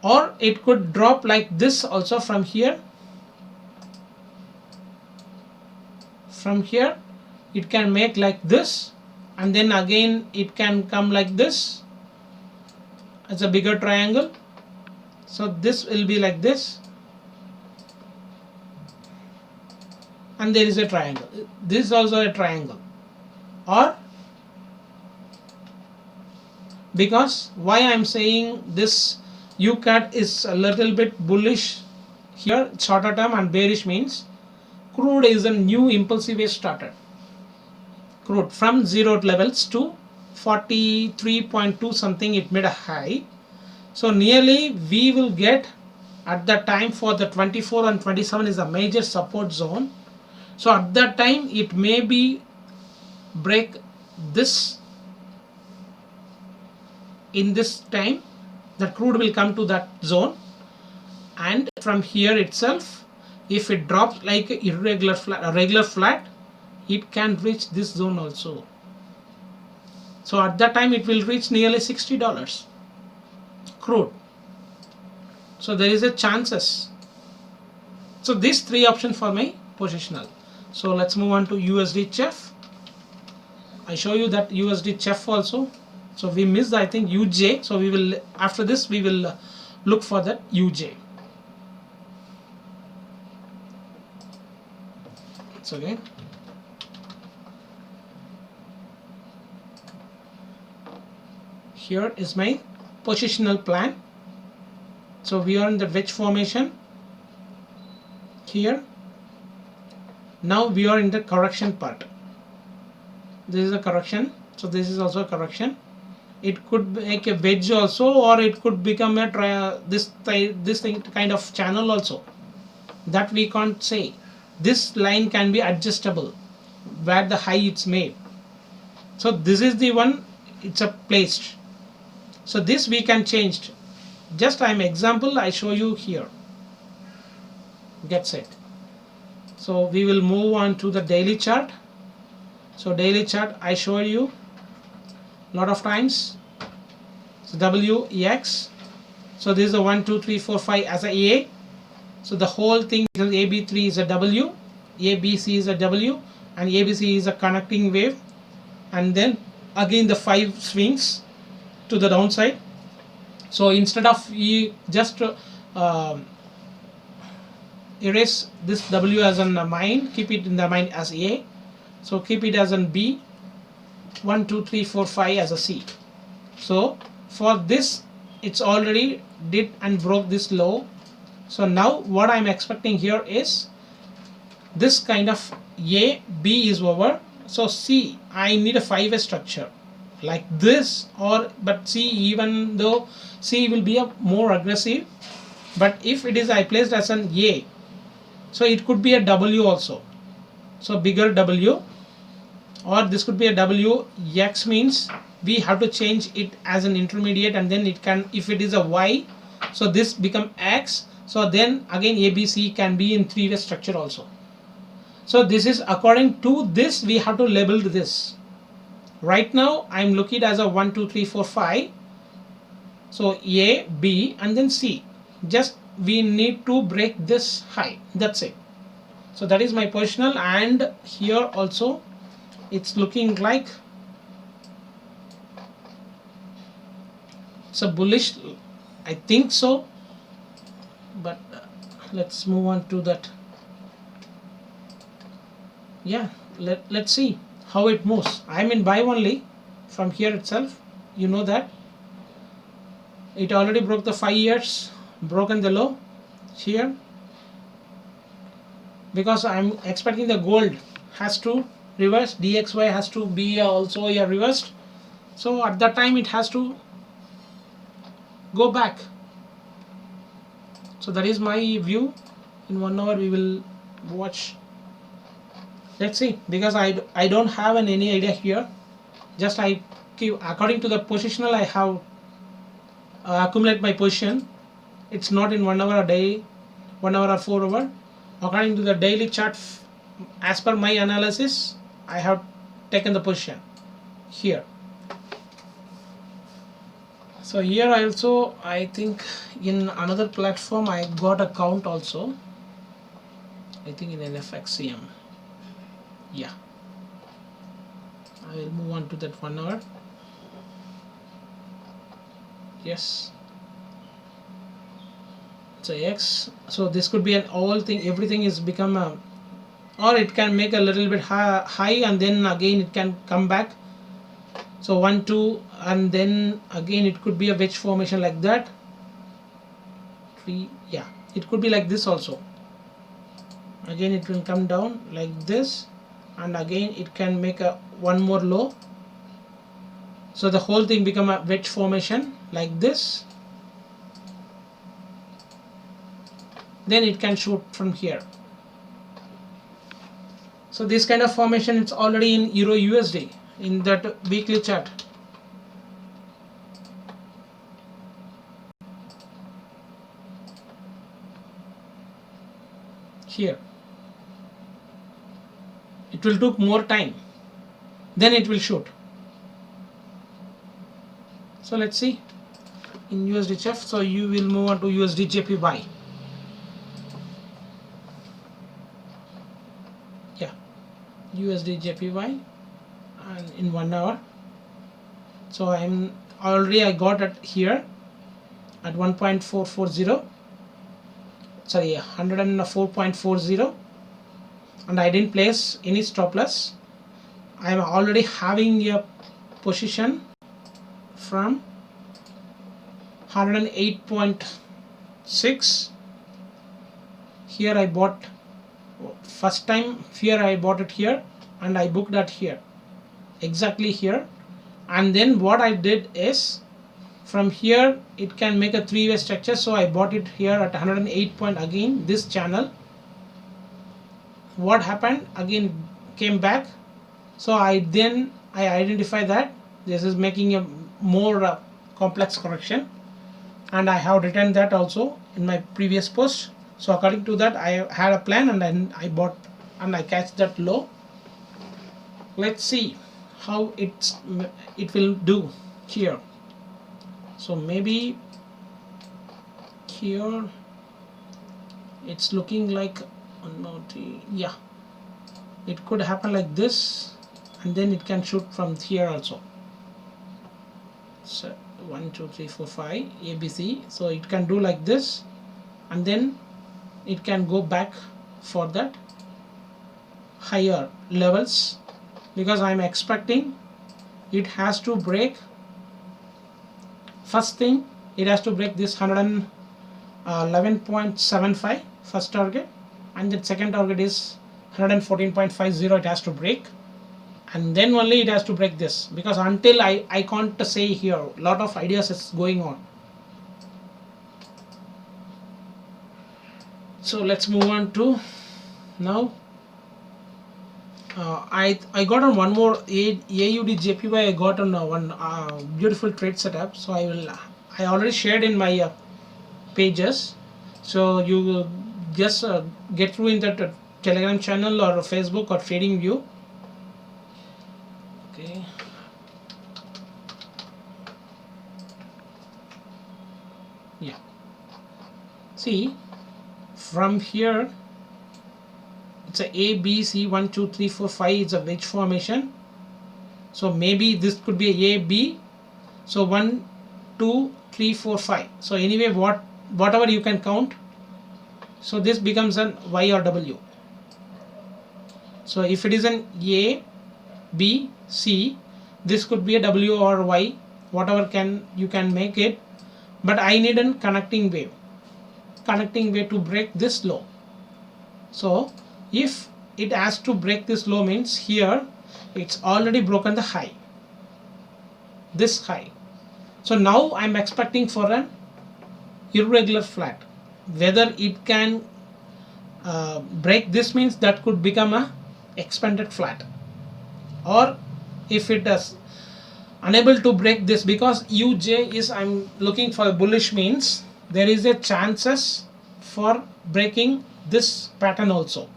Or it could drop like this also from here. From here it can make like this, and then again it can come like this as a bigger triangle. So this will be like this, and there is a triangle. This is also a triangle. Or, because why I am saying this UCAD is a little bit bullish here, shorter term, and bearish means crude is a new impulsive wave started. crude from zero levels to 43.2 something, it made a high. So nearly we will get at that time for the 24 and 27 is a major support zone. So at that time it may be break this. In this time the crude will come to that zone, and from here itself if it drops like a regular flat, it can reach this zone also. So at that time it will reach nearly $60 crude. So there is a chances. So these three options for my positional. So let's move on to USD chef. I show you that USD chef also. So we missed, I think, UJ. So we will, after this we will look for that UJ. So again, here is my positional plan. So we are in the wedge formation here. Now we are in the correction part. This is a correction. So this is also a correction. It could make a wedge also, or it could become a this thing kind of channel also. That we can't say. This line can be adjustable where the high it's made. So this is the one, it's a placed. So this we can change. Just I'm example I show you here. Get set. So we will move on to the daily chart. So daily chart I show you lot of times. So WX. So this is a 1 2 3 4 5 as a A. So the whole thing is AB3 is a W, ABC is a W, and ABC is a connecting wave, and then again the 5 swings to the downside. So instead of just erase this W as a mind, keep it in the mind as A. So keep it as an B, 1 2 3 4 5 as a C. So for this it's already did and broke this low. So now what I'm expecting here is this kind of A, B is over. So C, I need a 5-way structure like this, or but C, even though C will be a more aggressive, but if it is I placed as an A, so it could be a W also. So bigger W, or this could be a W. X means we have to change it as an intermediate, and then it can, if it is a Y, so this become X. So then again ABC can be in 3-way structure also. So this is according to this we have to label this. Right now I'm looking at as a 1 2 3 4 5. So A, B, and then C. Just we need to break this high. That's it. So that is my positional, and here also it's looking like it's a bullish, I think so. But let's move on to that. Yeah, let's see how it moves. I'm in buy only from here itself. You know that it already broke the 5 years, broken the low here, because I'm expecting the gold has to reverse, DXY has to be also reversed. So at that time it has to go back. So that is my view. In 1 hour we will watch. Let's see, because I don't have any idea here. Just I keep according to the positional I have accumulate my position. It's not in 1 hour a day, 1 hour or 4 hour. According to the daily chart, as per my analysis, I have taken the position here. So here I also, I think in another platform I got a count also. I think in NFXCM. Yeah. I will move on to that 1 hour. Yes. So X. So this could be an all thing. Everything is become a, or it can make a little bit high and then again it can come back. So 1 2 and then again it could be a wedge formation like that. 3, yeah, it could be like this also. Again it will come down like this, and again it can make a one more low. So the whole thing become a wedge formation like this. Then it can shoot from here. So this kind of formation, it's already in Euro USD in that weekly chart. Here it will take more time, then it will shoot. So let's see in USD CHF. So you will move on to USD JPY. Yeah, USD JPY, and in 1 hour. So I got it here at 1.440. Sorry, 104.40, and I didn't place any stop loss. I am already having a position from 108.6. Here I bought first time. Here I bought it here, and I booked that here, exactly here. And then what I did is, from here it can make a three-way structure, so I bought it here at 108 point. Again this channel, what happened, again came back. So I identify that this is making a more complex correction, and I have written that also in my previous post. So according to that, I had a plan, and then I bought and I catch that low. Let's see how it will do here. So maybe here it's looking like, yeah, it could happen like this, and then it can shoot from here also. So 1 2 3 4 5 ABC. So it can do like this, and then it can go back for that higher levels, because I'm expecting it has to break. First thing, it has to break this 111.75 first target, and the second target is 114.50. it has to break, and then only it has to break this, because until I can't say here, a lot of ideas is going on. So let's move on to now. I got on one more AUD JPY. I got on one beautiful trade setup. So I already shared in my pages. So you will just get through in that Telegram channel or Facebook or Trading View. Okay. Yeah. See, from here, it's a A, B, C, 1, 2, 3, 4, 5. It's a wedge formation. So maybe this could be A, B. So 1, 2, 3, 4, 5. So anyway, whatever you can count. So this becomes an Y or W. So if it is an A, B, C, this could be a W or Y. Whatever you can make it. But I need a connecting wave. Connecting wave to break this low. So if it has to break this low, means here it's already broken the high, this high. So now I'm expecting for an irregular flat. Whether it can break this, means that could become a expanded flat, or if it does unable to break this, because UJ is, I'm looking for a bullish, means there is a chances for breaking this pattern also.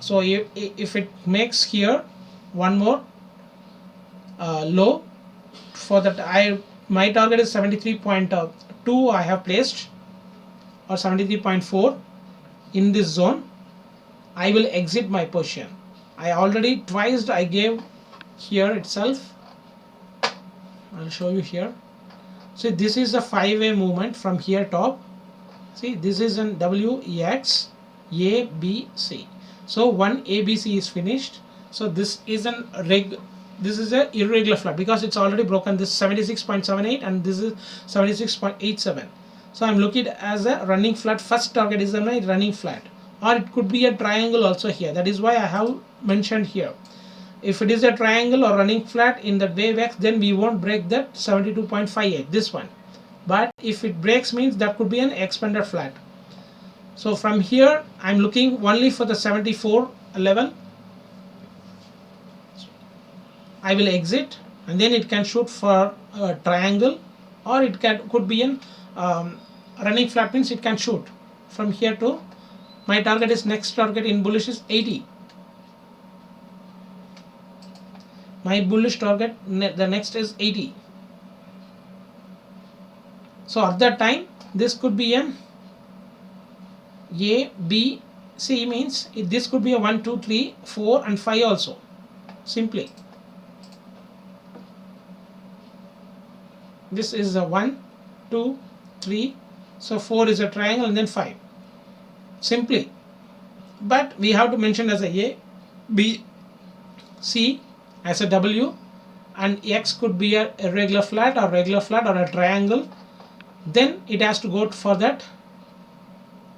So if it makes here one more low, for that my target is 73.2 I have placed, or 73.4 in this zone. I will exit my position. I already twice I gave here itself. I'll show you here. So this is a 5-way movement from here top. See, this is an WEX ABC. So one ABC is finished. So this is an irregular flat, because it's already broken this 76.78 and this is 76.87. So I'm looking as a running flat. First target is a running flat, or it could be a triangle also here. That is why I have mentioned here. If it is a triangle or running flat in the wave X, then we won't break that 72.58, this one. But if it breaks, means that could be an expanded flat. So from here I'm looking only for the 74 level. I will exit, and then it can shoot for a triangle, or it could be an running flat, means it can shoot from here to my target is next target in bullish is 80. My bullish target the next is 80. So at that time this could be an A, B, C, means this could be a 1, 2, 3, 4 and 5 also, simply. This is a 1, 2, 3, so 4 is a triangle, and then 5, simply. But we have to mention as a B, C as a W, and X could be a irregular flat or regular flat or a triangle. Then it has to go for that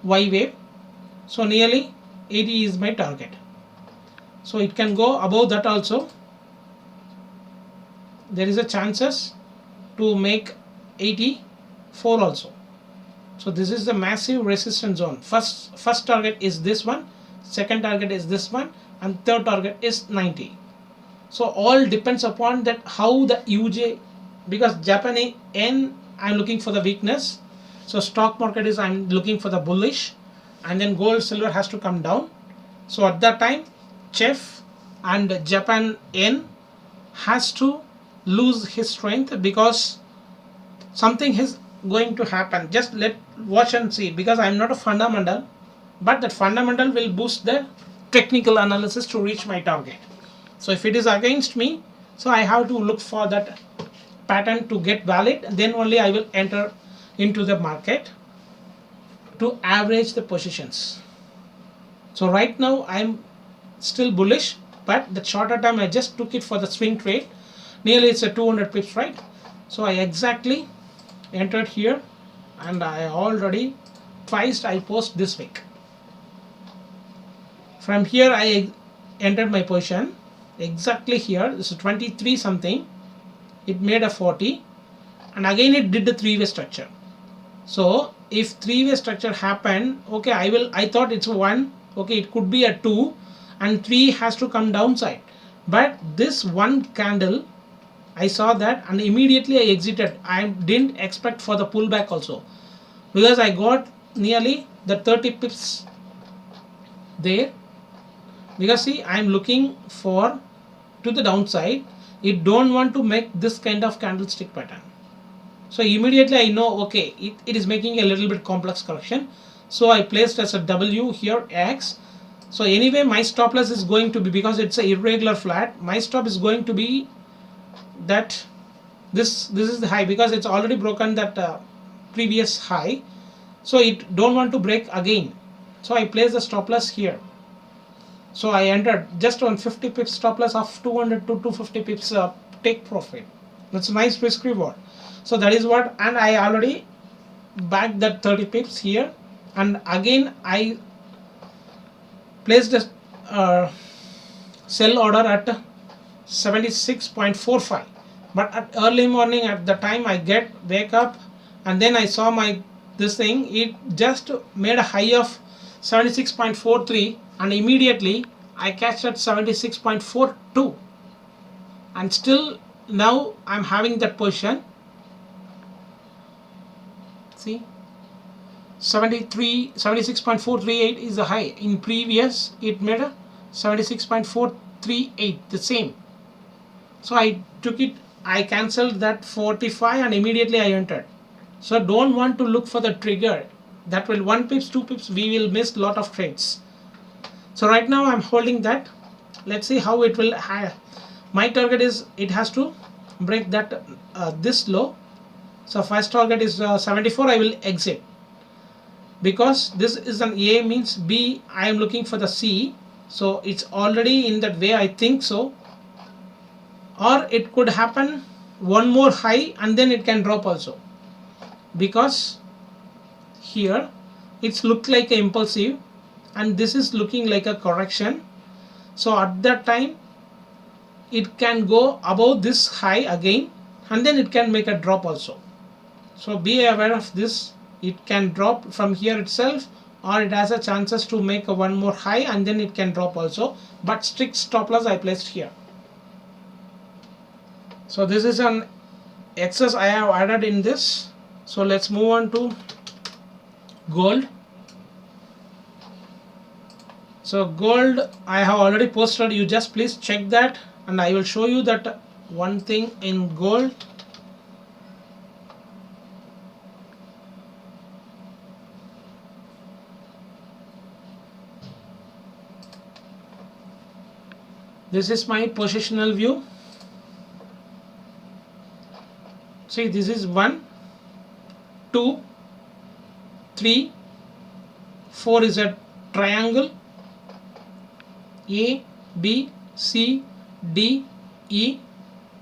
Y wave. So nearly 80 is my target. So it can go above that also. There is a chances to make 84 also. So this is the massive resistance zone. First target is this one, second target is this one, and third target is 90. So all depends upon that how the UJ, because Japanese yen I'm looking for the weakness, so stock market is I'm looking for the bullish, and then gold silver has to come down. So at that time CHF and Japan yen has to lose his strength, because something is going to happen. Just watch and see, because I'm not a fundamental, but that fundamental will boost the technical analysis to reach my target. So if it is against me, so I have to look for that pattern to get valid, then only I will enter into the market to average the positions. So right now I'm still bullish, but the shorter time I just took it for the swing trade. Nearly it's a 200 pips, right? So I exactly entered here, and I already twice I post this week. From here I entered my position exactly here. This is 23 something. It made a 40, and again it did the three-way structure. So if three-way structure happened, okay, I thought it's 1, okay, it could be a 2, and 3 has to come downside. But this one candle, I saw that, and immediately I exited. I didn't expect for the pullback also, because I got nearly the 30 pips there. Because see, I am looking for to the downside. It don't want to make this kind of candlestick pattern. So immediately I know, okay, it is making a little bit complex correction. So I placed as a W here X. So anyway my stop loss is going to be, because it's a irregular flat, my stop is going to be that this is the high, because it's already broken that previous high. So it don't want to break again. So I place the stop loss here. So I entered just on 50 pips stop loss of 200 to 250 pips take profit. That's a nice risk reward. So that is what, and I already backed that 30 pips here, and again I placed a sell order at 76.45. But at early morning, at the time I wake up, and then I saw my this thing, it just made a high of 76.43, and immediately I catch at 76.42, and still now I'm having that position. See, 76.438 is the high. In previous it made a 76.438, the same. So I took it, I cancelled that 45, and immediately I entered. So don't want to look for the trigger. That will 1 pips, 2 pips, we will miss lot of trades. So right now I'm holding that. Let's see how it will. My target is it has to break that this low. So first target is 74. I will exit, because this is an A, means B. I am looking for the C. So it's already in that way, I think so. Or it could happen one more high and then it can drop also, because here it's looked like a impulsive, and this is looking like a correction. So at that time it can go above this high again, and then it can make a drop also. So be aware of this. It can drop from here itself, or it has a chances to make a one more high and then it can drop also, but strict stop loss I placed here. So this is an excess I have added in this. So let's move on to gold. So gold I have already posted, you just please check that, and I will show you that one thing in gold. This is my positional view. See, this is 1, 2, 3, 4 is a triangle. A, B, C, D, E.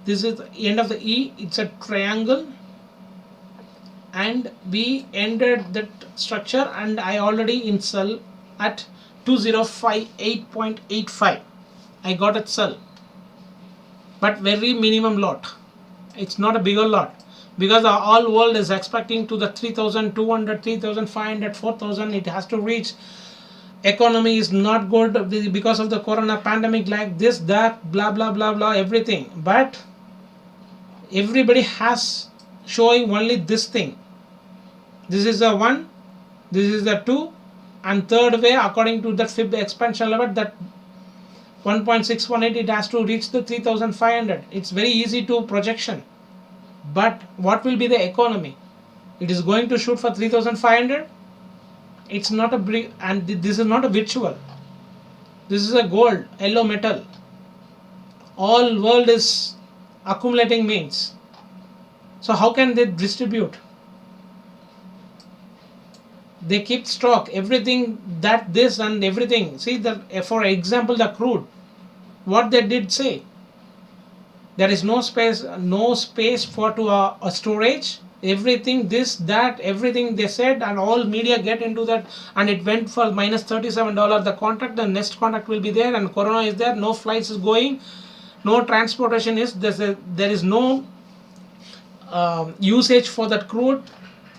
This is the end of the E. It's a triangle, and we ended that structure, and I already in sell at 2058.85. I got a sell, but very minimum lot. It's not a bigger lot, because the all world is expecting to the 3,200, 3,500, 4,000. It has to reach. Economy is not good because of the corona pandemic, like this, that, blah blah blah blah, everything. But everybody has showing only this thing. This is the 1, this is the 2, and third way according to the fib expansion level, that 1.618, it has to reach the 3,500. It's very easy to projection. But what will be the economy? It is going to shoot for 3,500. It's not a brick, and this is not a virtual. This is a gold, yellow metal. All world is accumulating means. So how can they distribute? They keep stock, everything, that, this and everything. See, for example, the crude, what they did say, there is no space for a storage. Everything, this, that, everything they said, and all media get into that, and it went for minus $37 the contract. The next contract will be there, and corona is there, no flights is going, no transportation is there is no usage for that crude,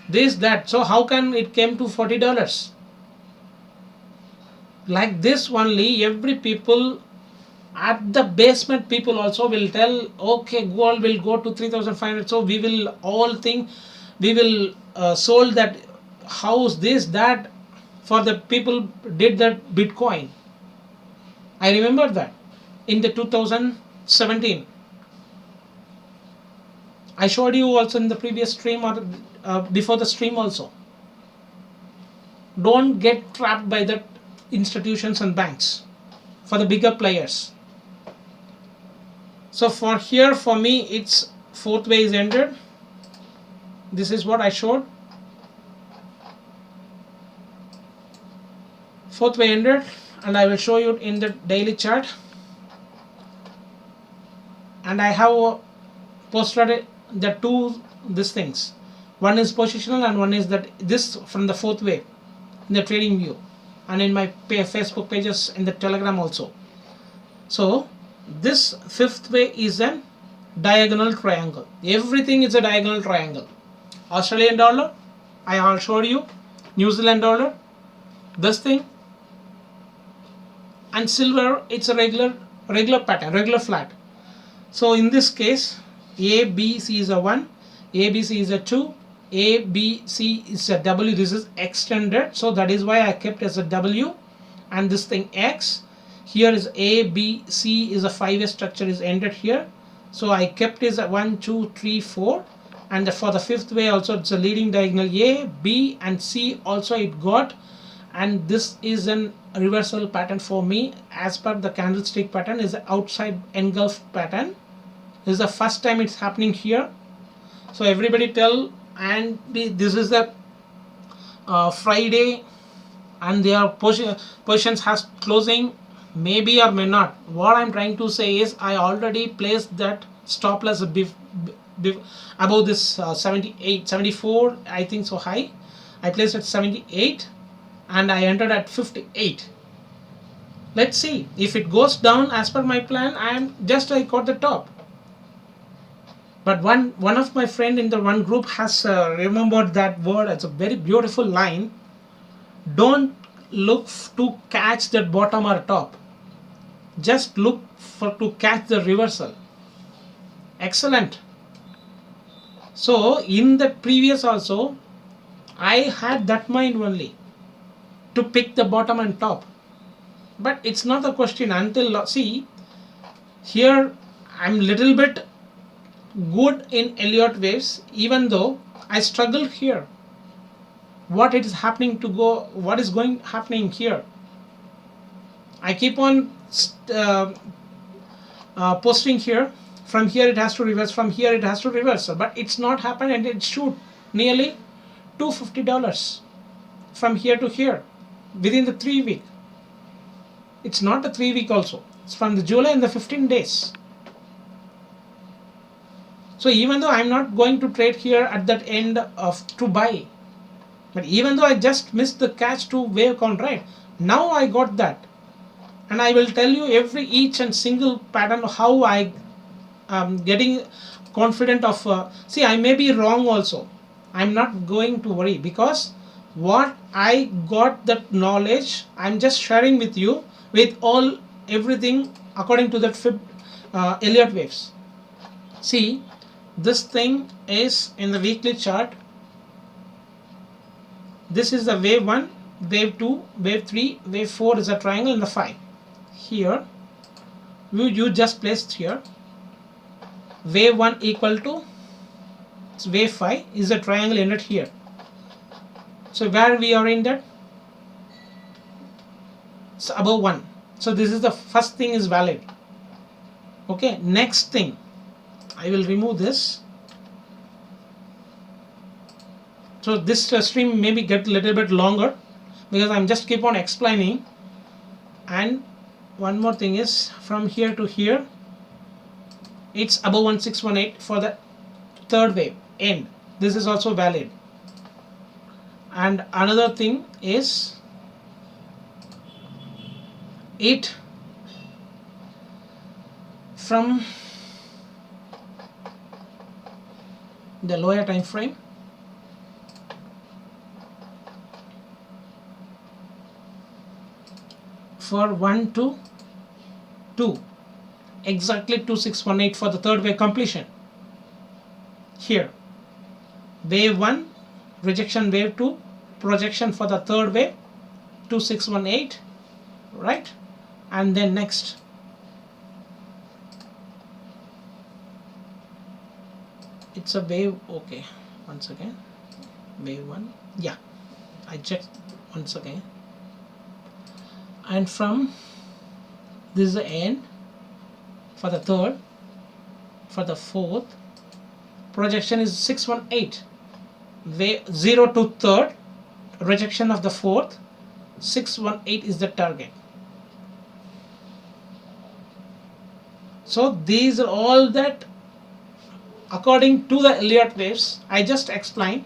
this, that. So how can it came to $40? Like this only, every people at the basement people also will tell, okay, gold will go to 3,500. So we will all think we will sold that house, this, that, for the people did that Bitcoin. I remember that in the 2017. I showed you also in the previous stream, or before the stream also. Don't get trapped by the institutions and banks for the bigger players. So for here, for me, it's fourth way is ended. This is what I showed. Fourth way ended, and I will show you in the daily chart. And I have posted the two these things. One is positional, and one is that this from the fourth way in the trading view, and in my Facebook pages, in the Telegram also. So this fifth way is a diagonal triangle. Everything is a diagonal triangle. Australian dollar, I showed you. New Zealand dollar, this thing, and silver, it's a regular pattern, regular flat. So in this case, ABC is a 1, ABC is a 2, ABC is a W. This is extended, so that is why I kept as a W, and this thing X. Here is ABC is a 5-way structure is ended here, so I kept is a 1, 2, 3, 4, and for the fifth way also it's a leading diagonal A, B, and C also it got, and this is an reversal pattern for me as per the candlestick pattern, is the outside engulf pattern. This is the first time it's happening here. So everybody tell, and this is the Friday, and their positions has closing, maybe or may not. What I'm trying to say is I already placed that stop loss above this 78, 74, I think so high. I placed at 78, and I entered at 58. Let's see if it goes down as per my plan. I got the top. But one of my friend in the one group has remembered that word as a very beautiful line. Don't look to catch that bottom or top. Just look for to catch the reversal. Excellent. So in the previous also, I had that mind only to pick the bottom and top. But it's not a question until, see, here I'm little bit good in Elliott waves, even though I struggle here. What is happening happening here? I keep on posting here. From here it has to reverse, from here it has to reverse, but it's not happened, and it shoot nearly $250 from here to here within the 3 week. It's not a 3 week also. It's from the July and the 15 days. So even though I'm not going to trade here at that end of to buy, but even though I just missed the catch to wave count, right? Now I got that, and I will tell you each and single pattern how I am getting confident of. See, I may be wrong also. I'm not going to worry, because what I got that knowledge, I'm just sharing with you with everything according to that Elliott waves. See, this thing is in the weekly chart. This is the wave 1, wave 2, wave 3, wave 4 is a triangle in the 5. Here you just placed here. Wave 1 equal to wave 5 is a triangle ended here. So where we are in that? It's above 1. So this is the first thing is valid. Okay, next thing, I will remove this. So this stream maybe get a little bit longer because I'm just keep on explaining. And one more thing is, from here to here, it's above 1618 for the third wave end. This is also valid. And another thing is, it from the lower time frame, for 1 to 2, exactly 2618 for the third wave completion. Here wave 1 rejection, wave 2 projection for the third wave 2618, right? And then next it's a wave. Okay, once again wave 1, yeah, I checked once again. And from this is the end for the third, for the fourth projection is 618, wave 0 to third, rejection of the fourth, 618 is the target. So these are all that according to the Elliott waves. I just explained,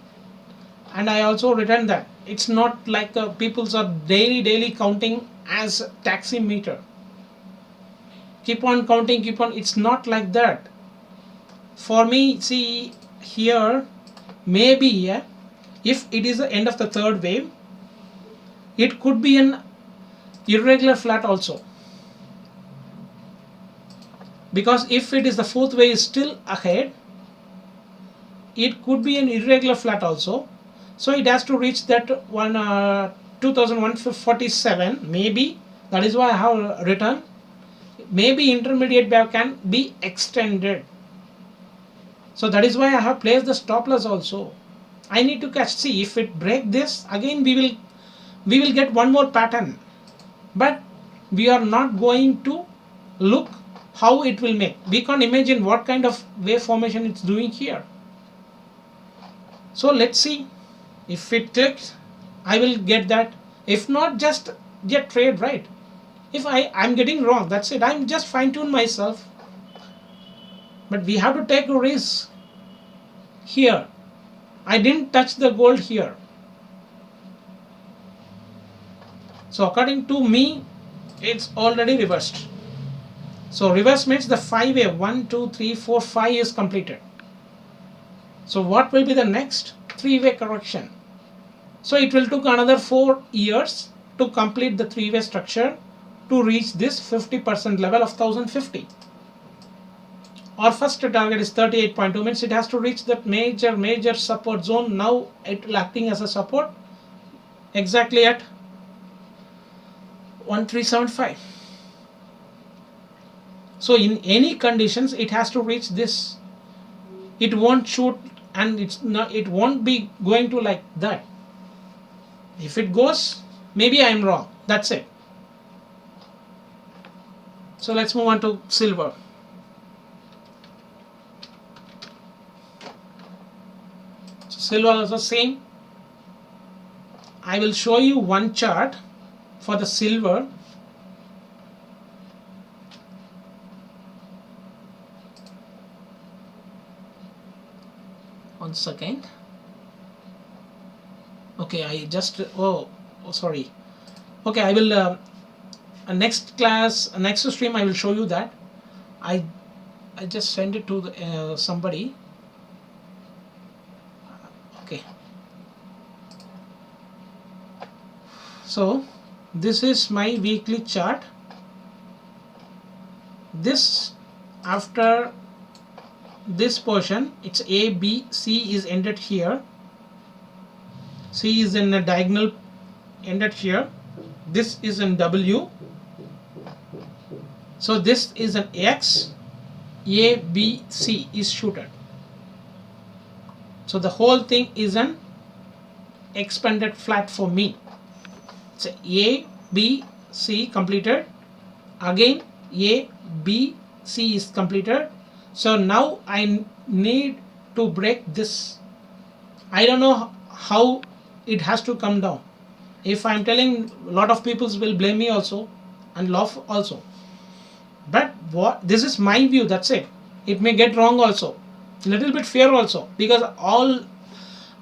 and I also written that it's not like people's are daily counting as taxi meter. Keep on counting, keep on. It's not like that. For me, see here, maybe, yeah, if it is the end of the third wave, it could be an irregular flat also. Because if it is the fourth wave is still ahead, it could be an irregular flat also. So it has to reach that 2147, maybe. That is why I have written, maybe intermediate wave can be extended. So that is why I have placed the stop loss also. I need to catch. See, if it break this again, we will get one more pattern, but we are not going to look how it will make. We can't imagine what kind of wave formation it's doing here. So let's see. If it clicks, I will get that. If not, just get trade, right? If I'm getting wrong, that's it. I'm just fine-tune myself. But we have to take a risk here. I didn't touch the gold here. So according to me, it's already reversed. So reverse means the 5-way 1, 2, 3, 4, 5 is completed. So what will be the next 3-way correction? So it will take another 4 years to complete the 3-way structure to reach this 50% level of 1050. Our first target is 38.2, means it has to reach that major support zone. Now it will acting as a support exactly at 1375. So in any conditions it has to reach this. It won't shoot, and it won't be going to like that. If it goes, maybe I am wrong. That's it. So let's move on to silver. So silver is the same. I will show you one chart for the silver. One second. Okay, I just sorry. Okay, I will next class, next stream I will show you that. I just send it to the, somebody. Okay. So this is my weekly chart. This, after this portion, it's A, B, C is ended here. C is in a diagonal ended here. This is in W. So this is an X. A, B, C is shooted. So the whole thing is an expanded flat for me. So A, B, C completed. Again A, B, C is completed. So now I need to break this. I don't know how it has to come down. If I'm telling, a lot of people will blame me also and laugh also. But what, this is my view, that's it. It may get wrong also. Little bit fear also, because all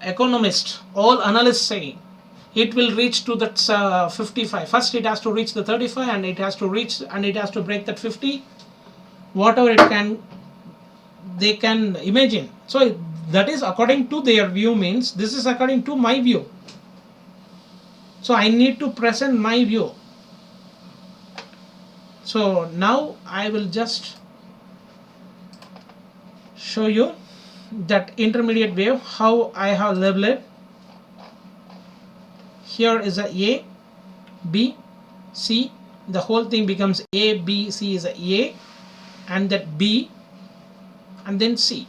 economists, all analysts say it will reach to that 55. First it has to reach the 35, and it has to reach, and it has to break that 50. Whatever it can, they can imagine. So that is according to their view, means this is according to my view. So I need to present my view. So now I will just show you that intermediate wave, how I have labeled it. Here is a B, C. The whole thing becomes A, B, C is a, and that B, and then C.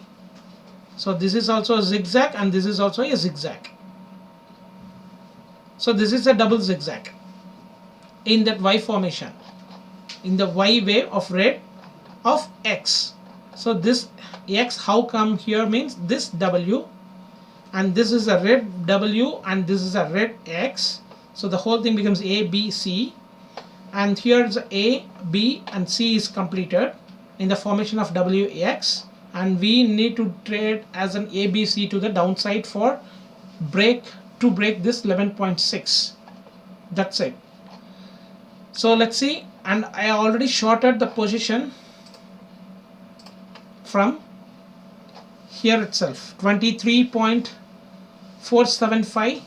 So this is also a zigzag, and this is also a zigzag. So this is a double zigzag in that Y formation, in the Y wave of red of X. So this X, how come here, means this W, and this is a red W, and this is a red X. So the whole thing becomes A, B, C, and here's A, B, and C is completed in the formation of WX, and we need to trade as an ABC to the downside for break this 11.6. That's it. So let's see, and I already shorted the position from here itself, 23.475,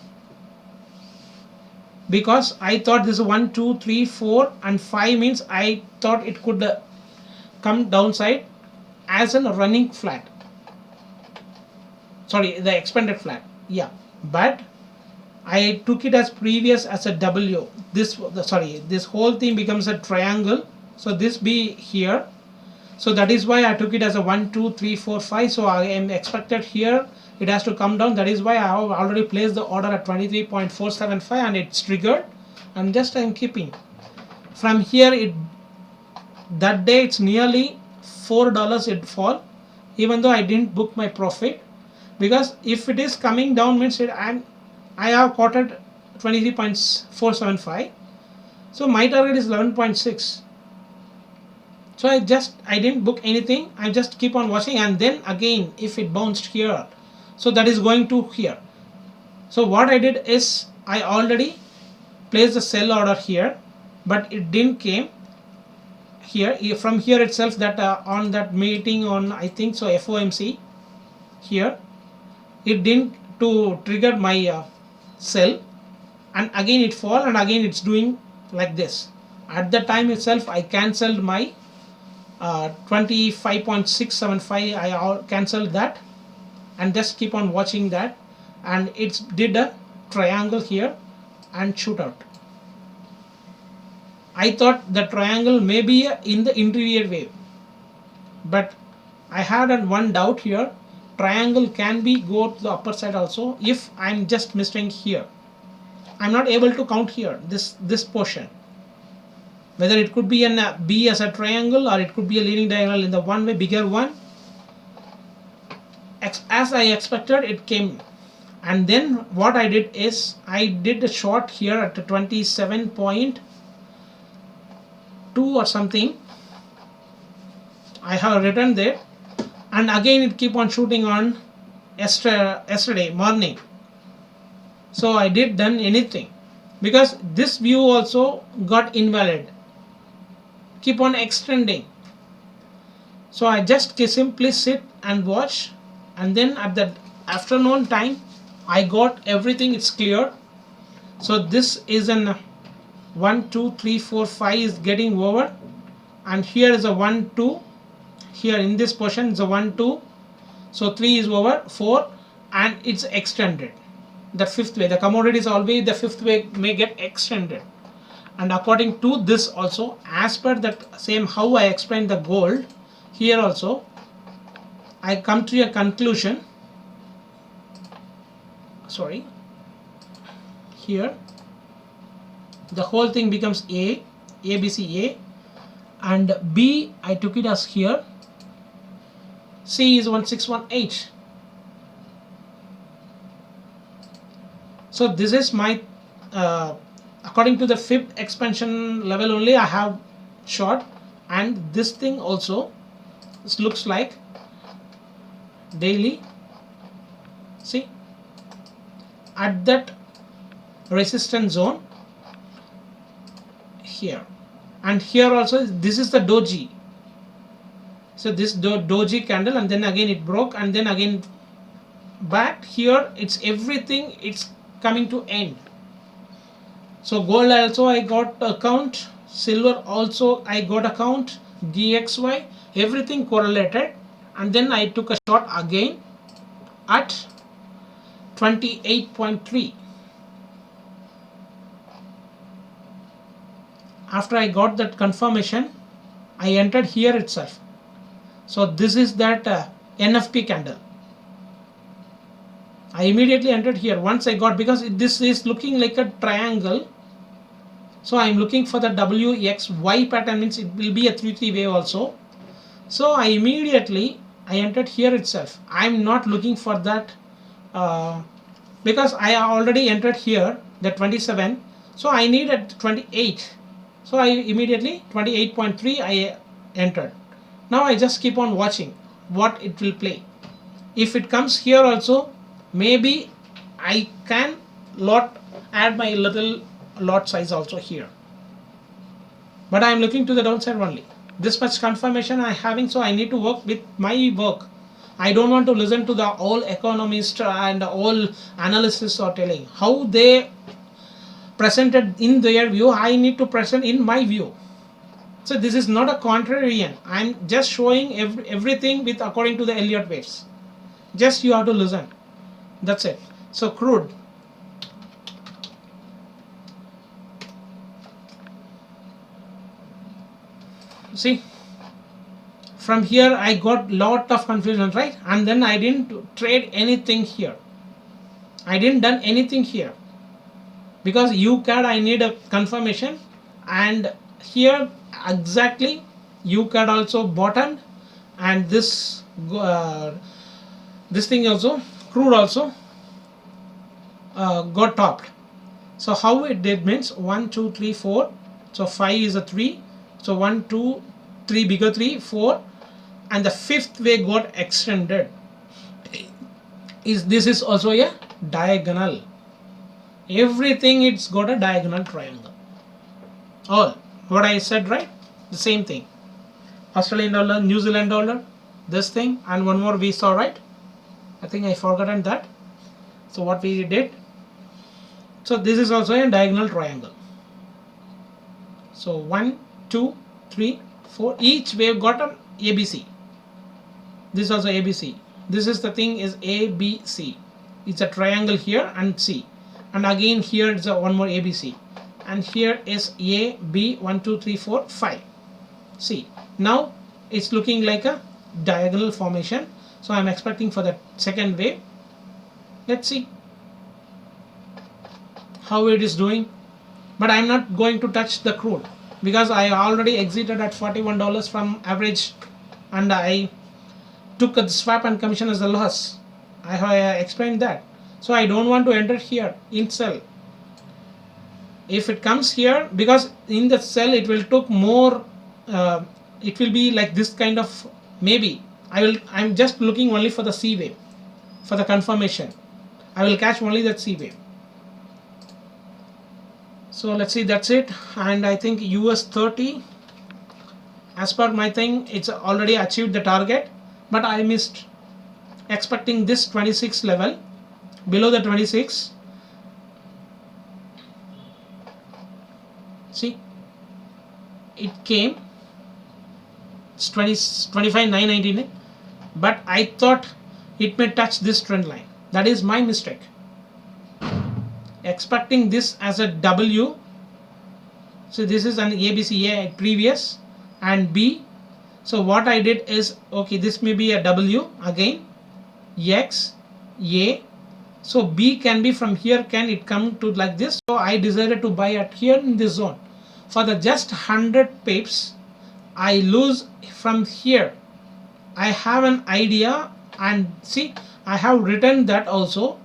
because I thought this is 1, 2, 3, 4 and 5, means I thought it could come downside as a running flat, sorry, the expanded flat, yeah, but I took it as previous as a W. This whole thing becomes a triangle, so this be here. So that is why I took it as a 1, 2, 3, 4, 5. So I am expected here it has to come down. That is why I have already placed the order at 23.475, and it's triggered, and just I am keeping. From here, that day it's nearly $4 it fall, even though I didn't book my profit, because if it is coming down, means I have quoted 23.475. So my target is 11.6. So I didn't book anything. I just keep on watching, and then again if it bounced here, so that is going to here. So what I did is I already placed the sell order here, but it didn't came here. From here itself, that on that meeting on, I think so, FOMC, here it didn't to trigger my sell, and again it fall, and again it's doing like this. At the time itself I cancelled my 25.675. I cancelled that and just keep on watching that, and it's did a triangle here and shoot out. I thought the triangle may be in the interior wave, but I had one doubt here. Triangle can be go to the upper side also if I'm just missing here. I'm not able to count here this portion, whether it could be an B as a triangle or it could be a leading diagonal in the one way bigger one. As I expected, it came, and then what I did is I did a short here at 27.2 or something. I have written there, and again it keep on shooting on yesterday morning. So I did done anything because this view also got invalid, keep on extending. So I just simply sit and watch, and then at the afternoon time I got everything, it's clear. So this is an 1 2 3 4 5 is getting over, and here is a 1 2, here in this portion is a 1 2, so 3 is over, 4, and it's extended. The fifth way, the commodities always the fifth way may get extended, and according to this also, as per that same how I explained the gold, here also I come to a conclusion. Sorry, here the whole thing becomes A, B, C, A, and B I took it as here, C is 1618. So this is my according to the fifth expansion level only I have short, and this thing also, this looks like daily, see, at that resistance zone here, and here also this is the doji. So this doji candle, and then again it broke, and then again back here, it's everything, it's coming to end. So gold also I got account, silver also I got account, DXY, everything correlated, and then I took a short again at 28.3. After I got that confirmation, I entered here itself. So this is that NFP candle. I immediately entered here once I got, because this is looking like a triangle. So I am looking for the WXY pattern, means it will be a 3-3 wave also. So I immediately entered here itself. I am not looking for that because I already entered here the 27. So I need a 28. So I immediately 28.3 I entered. Now I just keep on watching what it will play. If it comes here also, maybe I can add my little lot size also here, but I am looking to the downside only. This much confirmation I having, so I need to work with my work. I don't want to listen to the all economists and all analysts are telling how they presented in their view. I need to present in my view. So this is not a contrarian. I am just showing everything with according to the Elliott waves. Just you have to listen. That's it. So crude. See, from here I got lot of confusion, right? And then I didn't trade anything here. I didn't done anything here because UCAD I need a confirmation, and here exactly UCAD also bottomed, and this thing also, crude also got topped. So how it did means 1 2 3 4, so 5 is a 3, so 1 2 3 bigger 3 4, and the fifth way got extended. This is also a diagonal. everything it's got a diagonal triangle. All what I said, right? The same thing. Australian dollar, New Zealand dollar, this thing, and one more we saw, right? I think I forgotten that. So what we did, so this is also a diagonal triangle. So 1, 2, 3, 4, each wave got an ABC. This is also ABC. This is the thing is ABC. It's a triangle here and C, and again here is a one more ABC, and here is A, B, 1, 2, 3, 4, 5, C. Now it's looking like a diagonal formation. So I'm expecting for the second wave. Let's see how it is doing. But I'm not going to touch the crude because I already exited at $41 from average, and I took the swap and commission as a loss. I have explained that. So I don't want to enter here in sell. If it comes here, because in the sell it will took more, it will be like this kind of, maybe I'm just looking only for the C wave for the confirmation. I will catch only that C wave. So let's see, that's it. And I think US 30, as per my thing, it's already achieved the target, but I missed expecting this 26 level, below the 26. See, it came, it's 25,999, but I thought it may touch this trend line. That is my mistake. Expecting this as a W. So this is an ABCA previous and B. So what I did is, okay, this may be a W again, X, A. So B can be from here, can it come to like this? So I decided to buy at here in this zone. For the just 100 pips, I lose from here. I have an idea, and see, I have written that also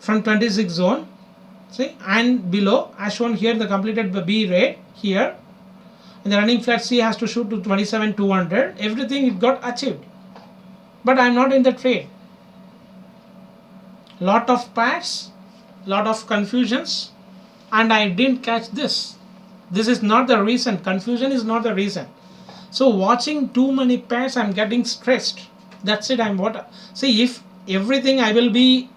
from 26 zone. See, and below as shown here, the completed B rate here, and the running flat C has to shoot to 27,200. Everything it got achieved, but I'm not in the trade. Lot of pads, lot of confusions, and I didn't catch this. This is not the reason. Confusion is not the reason. So watching too many pairs, I'm getting stressed. That's it. See, if everything I will be,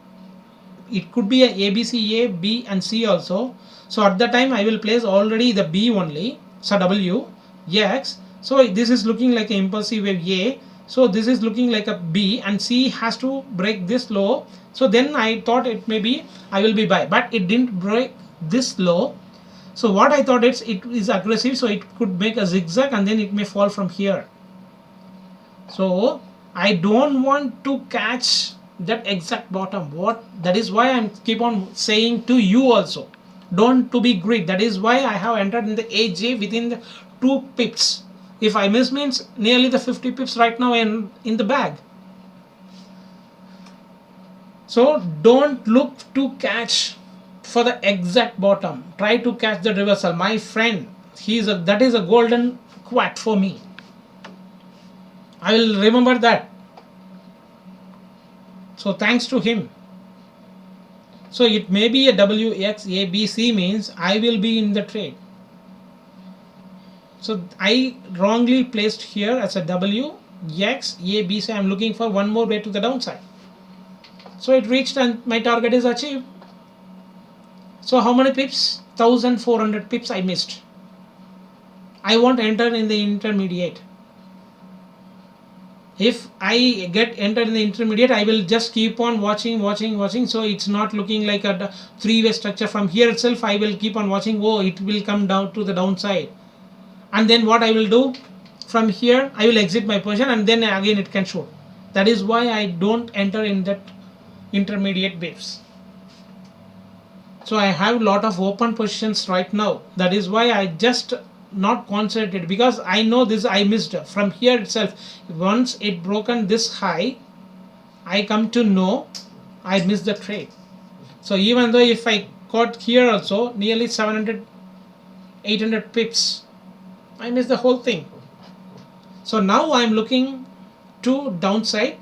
it could be a ABC, A, B and C also. So at the time I will place already the B only. So W, X. So this is looking like an impulsive wave A. So this is looking like a B, and C has to break this low. So then I thought it may be, I will be buy, but it didn't break this low. So what I thought it is aggressive, so it could make a zigzag and then it may fall from here. So I don't want to catch that exact bottom. That is why I keep on saying to you also, don't to be greedy. That is why I have entered in the AJ within the 2 pips. If I miss, means nearly the 50 pips right now in the bag. So don't look to catch for the exact bottom. Try to catch the reversal. My friend, that is a golden quote for me. I will remember that. So thanks to him. So it may be a W, X, A, B, C means I will be in the trade. So I wrongly placed here as a W, X, A, B, C. I am looking for one more way to the downside. So it reached and my target is achieved. So how many pips? 1400 pips I missed. I won't enter in the intermediate. If I get entered in the intermediate, I will just keep on watching. So it's not looking like a 3-way structure. From here itself I will keep on watching. Oh, it will come down to the downside, and then what I will do, from here I will exit my position, and then again it can shoot. That is why I don't enter in that intermediate waves. So I have a lot of open positions right now. That is why I just not concentrated, because I know this I missed from here itself. Once it broken this high, I come to know I missed the trade. So even though if I caught here also nearly 700-800 pips, I missed the whole thing. So now I'm looking to downside,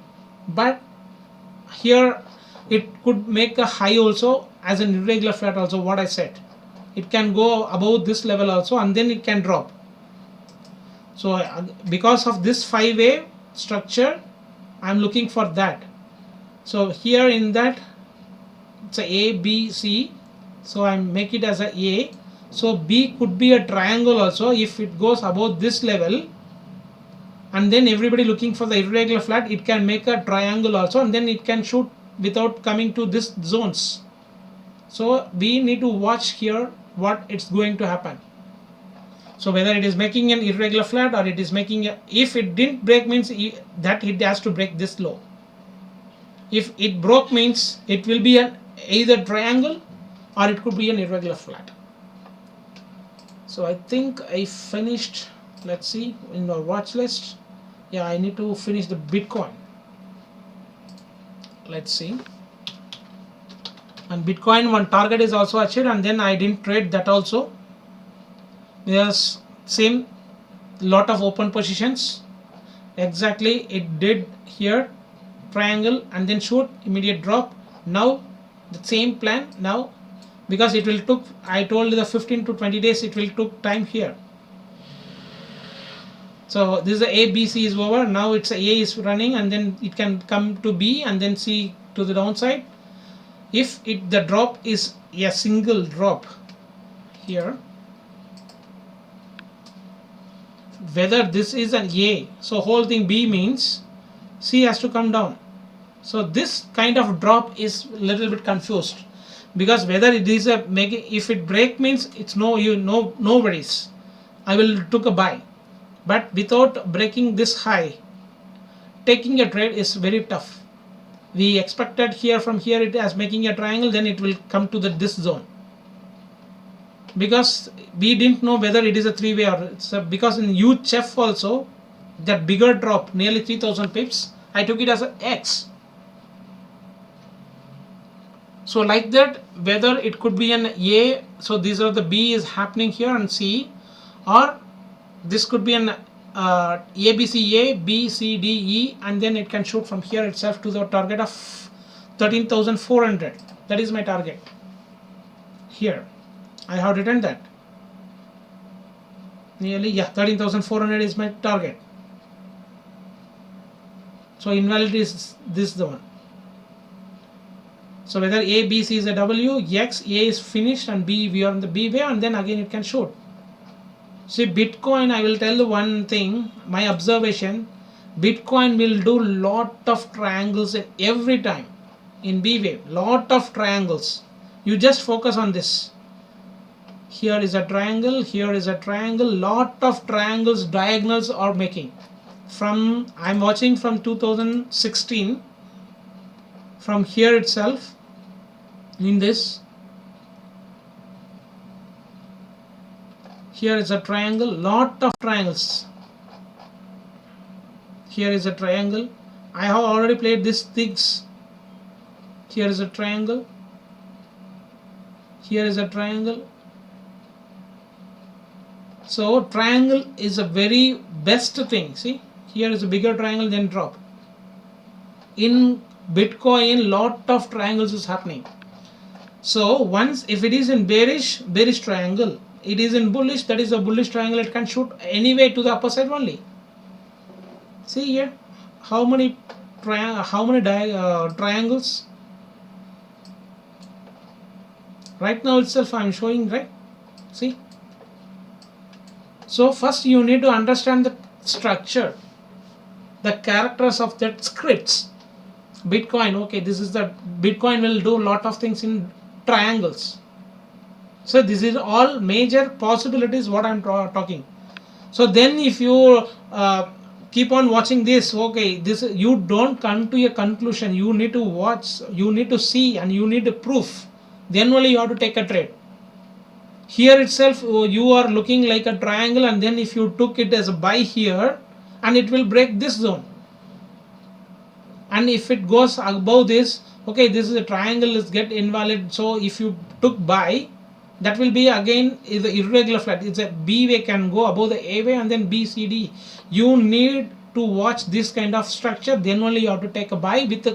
but here it could make a high also as an irregular flat also, what I said. It can go above this level also and then it can drop. So because of this 5-way structure, I'm looking for that. So here in that, it's a B, C. So I make it as a A. So B could be a triangle also if it goes above this level. And then everybody looking for the irregular flat, it can make a triangle also, and then it can shoot without coming to this zones. So we need to watch here what it's going to happen. So whether it is making an irregular flat or it is making a, if it didn't break means that it has to break this low. If it broke means it will be an either triangle or it could be an irregular flat. So I think I finished. Let's see in our watch list. Yeah, I need to finish the Bitcoin. Let's see. And Bitcoin, one target is also achieved, and then I didn't trade that also. There's same lot of open positions. Exactly, it did here triangle and then shoot, immediate drop. Now the same plan now, because it will took, I told the 15 to 20 days it will took time here. So this is A, B, C is over. Now it's A is running and then it can come to B and then C to the downside. If it the drop is a single drop here, whether this is an A, so whole thing B means C has to come down. So this kind of drop is a little bit confused, because whether it is a if it break means it's no worries, I will took a buy. But without breaking this high, taking a trade is very tough. We expected here from here it as making a triangle, then it will come to this zone. Because we didn't know whether it is a 3-way or it's a, because in UCHF also, that bigger drop, nearly 3000 pips, I took it as an X. So like that, whether it could be an A, so these are the B is happening here and C, or this could be an ABC, B, C, D, E, and then it can shoot from here itself to the target of 13,400. That is my target. Here, I have written that. Nearly, yeah, 13,400 is my target. So invalid is this the one. So whether A, B, C is a W, X, A is finished and B, we are on the B way, and then again it can shoot. See, Bitcoin, I will tell you one thing, my observation, Bitcoin will do lot of triangles every time in B wave, lot of triangles. You just focus on this. Here is a triangle, here is a triangle, lot of triangles, diagonals are making. From, I'm watching from 2016, from here itself, in this, here is a triangle, lot of triangles. Here is a triangle. I have already played these things. Here is a triangle. Here is a triangle. So triangle is a very best thing. See, here is a bigger triangle, then drop. In Bitcoin, lot of triangles is happening. So once if it is in bearish triangle, it is in bullish, that is a bullish triangle, it can shoot anyway to the upper side only. See here, how many triangles? Right now itself I am showing, right? See. So first you need to understand the structure, the characters of that scripts. Bitcoin, okay, this is the Bitcoin will do lot of things in triangles. So this is all major possibilities what I am talking. So then if you keep on watching this, okay, this you don't come to a conclusion. You need to watch, you need to see, and you need a proof. Then only you have to take a trade. Here itself you are looking like a triangle, and then if you took it as a buy here, and it will break this zone. And if it goes above this, okay, this is a triangle, is get invalid. So if you took buy, that will be again is the irregular flat. It's a B way can go above the A way and then B, C, D. You need to watch this kind of structure. Then only you have to take a buy with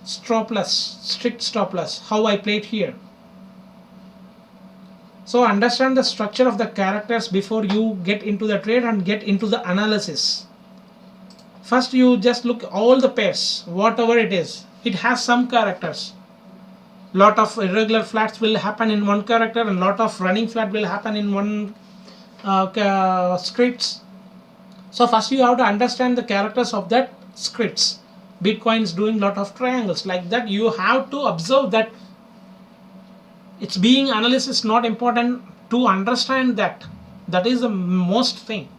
stop loss, strict stop loss, how I played here. So understand the structure of the characters before you get into the trade and get into the analysis. First you just look all the pairs, whatever it is, it has some characters. Lot of irregular flats will happen in one character and lot of running flat will happen in one scripts. So first you have to understand the characters of that scripts. Bitcoin is doing lot of triangles like that. You have to observe that. It's being analysis not important to understand that. That is the most thing.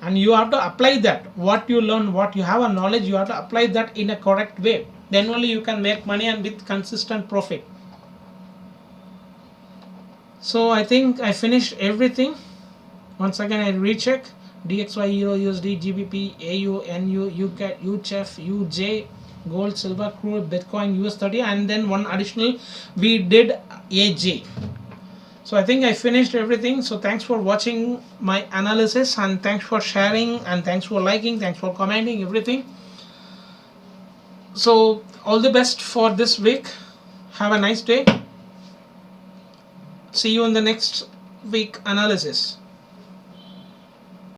And you have to apply that. What you learn, what you have a knowledge, you have to apply that in a correct way. Then only you can make money and with consistent profit. So I think I finished everything. Once again I recheck. DXY, Euro, USD, GBP, AU, NU, UCAD, UCHF, UJ, gold, silver, crude, Bitcoin, US30, and then one additional we did AJ. So I think I finished everything. So thanks for watching my analysis and thanks for sharing and thanks for liking, thanks for commenting everything. So all the best for this week. Have a nice day. See you in the next week analysis.